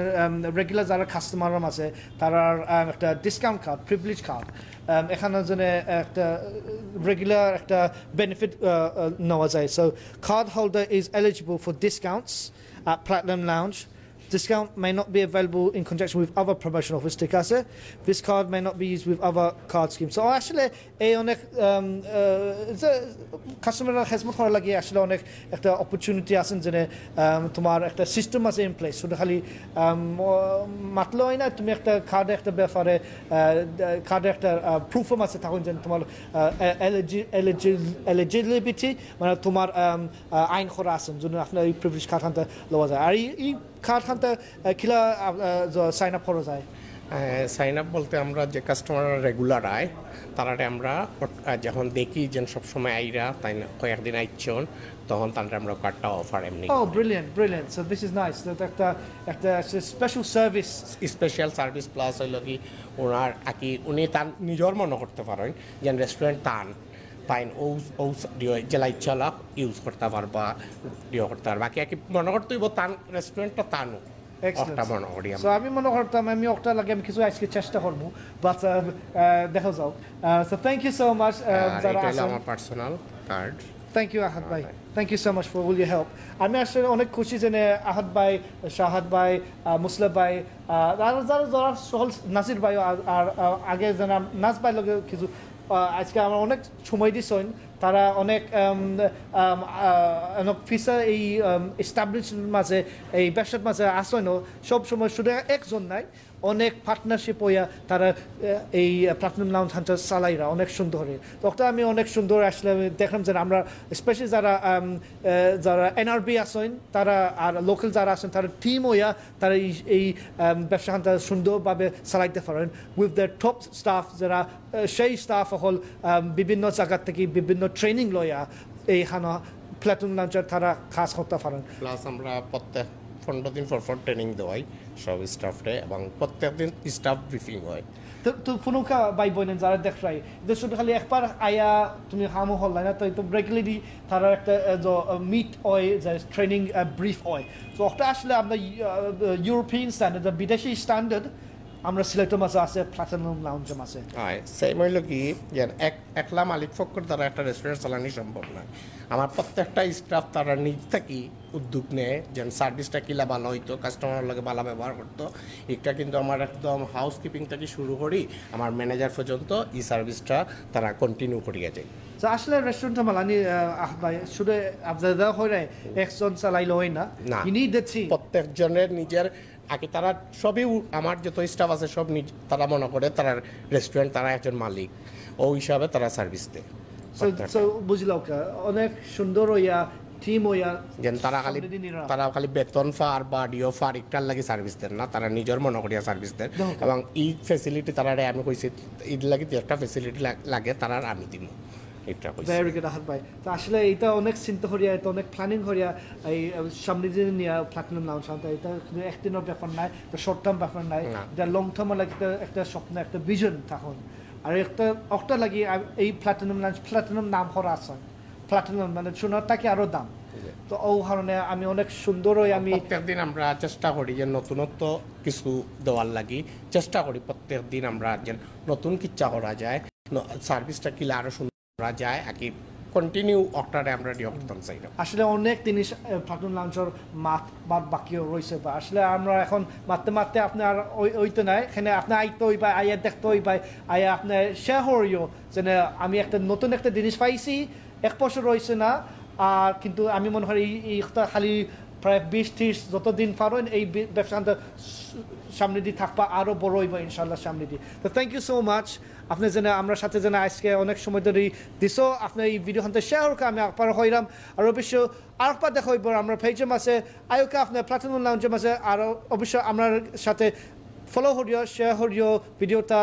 Speaker 1: রেগুলার যারা কাস্টমার আছে তারা একটা ডিসকাউন্ট কার্ড প্রিভিলেজ কার্ড এখানে জন্য একটা রেগুলার একটা বেনিফিট নেওয়া যায় so card holder is eligible for discounts at Platinum Lounge. Discount may not be available in conjunction with other promotional offers to Casa. This card may not be used with other card schemes. So actually, অনেক কাস্টমাররা হেজমত করার লাগে আসলে অনেক একটা opportunity আছেন যে তোমার একটা সিস্টেম আছে ইন প্লেস শুধু খালি মাতলো হয় না তুমি একটা কার্ডে একটা ব্যাপারে কার্ডে একটা প্রুফও আছে তখন যে তোমার এলিজিবিলিটি মানে তোমার আইন করা আছেন জন্য আপনার এই প্রিভিলেজ কার্ড আনতে লওয়া যায় আর এই কার্ড আনতে কিলা সাইন আপ করা যায়
Speaker 11: সাইন আপ বলতে আমরা যে কাস্টমাররা রেগুলার আয় তারা আমরা যখন দেখি যে সবসময় আইরা তাই না কয়েকদিন আইছন তখন তারা আমরা কার্ডটা অফার এমনি
Speaker 1: brilliant so this is nice একটা স্পেশাল
Speaker 11: সার্ভিস প্লাস হইল কি ওনার আকি উনি তার নিজের মনে করতে পারেন যে রেস্টুরেন্ট তাইন ও জেলা ইচ্ছা ইউজ করতে পারবা করতে পারবা বাকি একে মনে করতে হইব তার রেস্টুরেন্টটা তানো
Speaker 1: So আমি মনে করতাম আমি ওটা লাগে আমি কিছু আজকে চেষ্টা করবো বাট দেখা যাও so thank you so much
Speaker 11: আমার personal card
Speaker 1: thank you Ahad ভাই thank you so much for all your help আমি আসলে অনেক খুশি যে আহাদ ভাই শাহাদ ভাই মুসলিম ভাই যারা সহল নাসির ভাই আর আগে জানা নাজ ভাই লগে কিছু আজকে আমার অনেক সময় দিছেন তারা অনেক ফিসা এই এস্টাবলিশমেন্ট মাঝে এই ব্যবসার মাঝে আসেন সব সময় শুধু একজন নাই অনেক পার্টনারশিপ হইয়া তারা এই প্লাটিনাম লাউঞ্জ হান্টার চালাইরা অনেক সুন্দর তখন আমি অনেক সুন্দর আসলে দেখলাম যে আমরা স্পেশালি যারা এনআরবি আছেন তারা আর লোকাল যারা আছেন তারা টিম হইয়া তারা এই ব্যবসা হান্টার সুন্দরভাবে চালাইতে পারেন উইথ দ্য টপ স্টাফ যারা সেই স্টাফ হল বিভিন্ন জায়গা থেকে বিভিন্ন ট্রেনিং লইয়া এইখানে প্লাটিনাম লাউঞ্জের তারা কাজ করতে পারেন
Speaker 11: প্লাস আমরা প্রত্যেক 15 দিন পর ট্রেনিং দেওয়াই সব স্টাফরে এবং প্রত্যেক দিন স্টাফ ব্রিফিং হয়
Speaker 1: তো ফুনুকা ভাই বোনেন যারা দেখাই যে শুধু খালি একবার আয়া তুমি হামো হল না তো রেগুলারলি তারা একটা মিট হয় যে ট্রেনিং ব্রিফ হয় তো ওটা আসলে আমরা ইউরোপিয়ান স্ট্যান্ডার্ড বিদেশি স্ট্যান্ডার্ড আমরা সিলেক্টের মাঝে আছে প্লাটিনাম লাউঞ্জের মাঝে
Speaker 11: সেম হইল কি যে একলা মালিক পক্ষের দ্বারা একটা রেস্টুরেন্ট চালানো সম্ভব না আমার প্রত্যেকটা স্টাফ তারা নিজ থাকি উদ্যোগ নেয় যেন সার্ভিসটা কিলা ভালো হইতো কাস্টমারের লগে ভালো ব্যবহার করতো এটা কিন্তু আমার একদম হাউস কিপিং থেকে শুরু করি আমার ম্যানেজার পর্যন্ত এই সার্ভিসটা তারা কন্টিনিউ করিয়া যায়
Speaker 1: তো আসলে রেস্টুরেন্টটা মালানি ভাই শুধু আপনাদের হয় একজন চালাইলে হয় না ইনি দেখছি
Speaker 11: প্রত্যেকজনের নিজের আগে তারা সবই আমার যত স্টাফ আছে সব তারা মনে করে তারা রেস্টুরেন্ট তারা একজন মালিক ও হিসাবে তারা সার্ভিস দেয়
Speaker 1: বুঝলাম অনেক সুন্দর হইয়া টিম হইয়া
Speaker 11: যেন তারা খালি বেতন ফার বা ডিও ফার একটার লাগে সার্ভিস দেন না তারা নিজের মনে করিয়া সার্ভিস দেন এবং এই ফেসিলিটি তারা আমি কইছি ঈদ লাগে একটা ফেসিলিটি লাগে তারা আমি দিব
Speaker 1: ভেরি গুড আহাদ ভাই তো আসলে এটা অনেক চিন্তা করিয়া এটা অনেক প্ল্যানিং করিয়া এই সামনে দিন নিয়ে প্ল্যাটিনাম লাউঞ্জ আনতে এটা একদিনের ব্যাপার নাই এটা শর্ট টার্ম ব্যাপার নাই এটা লং টার্ম লাগে একটা স্বপ্ন একটা ভিজন তখন আর একটা লাগি এই প্ল্যাটিনাম লাউঞ্জ প্ল্যাটিনাম নাম করা আছে প্ল্যাটিনাম মানে সোনারটাকে আরো দাম তো ও কারণে আমি অনেক সুন্দর আমি
Speaker 11: প্রত্যেকদিন আমরা চেষ্টা করি যে নতুনত্ব কিছু দেওয়ার লাগি চেষ্টা করি প্রত্যেক দিন আমরা যে নতুন কিচ্ছা করা যায় সার্ভিসটা কিলা আরো সুন্দর করা যায় আর কি কন্টিনিউ অক্টারে আমরা করতাম চাই
Speaker 1: আসলে অনেক জিনিস প্ল্যাটিনাম লাউঞ্জের মাত বাকিও রয়েছে বা আসলে আমরা এখন মারতে মারতে আপনি আর ওইতে নাই এখানে আপনি আইতে হইবা আইয়া দেখতে হইবা আইয়া আপনি শেয়ার হইও যে আমি একটা নতুন একটা জিনিস পাইছি 1 বছর রয়েছে না আর কিন্তু আমি মনে করি এইটা খালি প্রায় 20-30 যতদিন পারেন এই ব্যবসাটা সামনে দিয়ে থাকবা আরও বড় হইব ইনশাল্লাহ সামনে দিয়ে তো থ্যাংক ইউ সো মাচ আপনি যেন আমরা সাথে যেন আজকে অনেক সময় ধরে দিছো আপনার এই ভিডিওখানতে শেয়ার হোক আমি একবার হইলাম আর অবশ্য আরেকবার দেখা হইব আমরা পেজে মাসে আয়োকে আপনার প্ল্যাটিনাম লাউঞ্জে মাসে আর অবশ্য আমার সাথে ফলো করিও শেয়ার করিও ভিডিওটা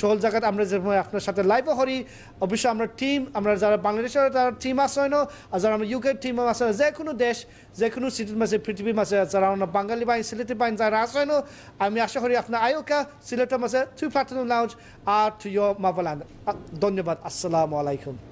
Speaker 1: সহল জায়গাতে আমরা যেমন আপনার সাথে লাইভও করি অবশ্যই আমরা টিম আমরা যারা বাংলাদেশের যারা টিম আছে না আর যারা আমরা ইউকের টিম আছে যে কোনো দেশ যে কোনো সিটির মাঝে পৃথিবীর মাঝে যারা আমরা বাঙালি বাইন সিলেটি বাইন যারা আছে না আমি আশা করি আপনার আয়োকা সিলেটের মাঝে টু প্ল্যাটিনাম লাউঞ্জ আর টু ইয়োর মাভেল্যান্ড ধন্যবাদ আসসালামু আলাইকুম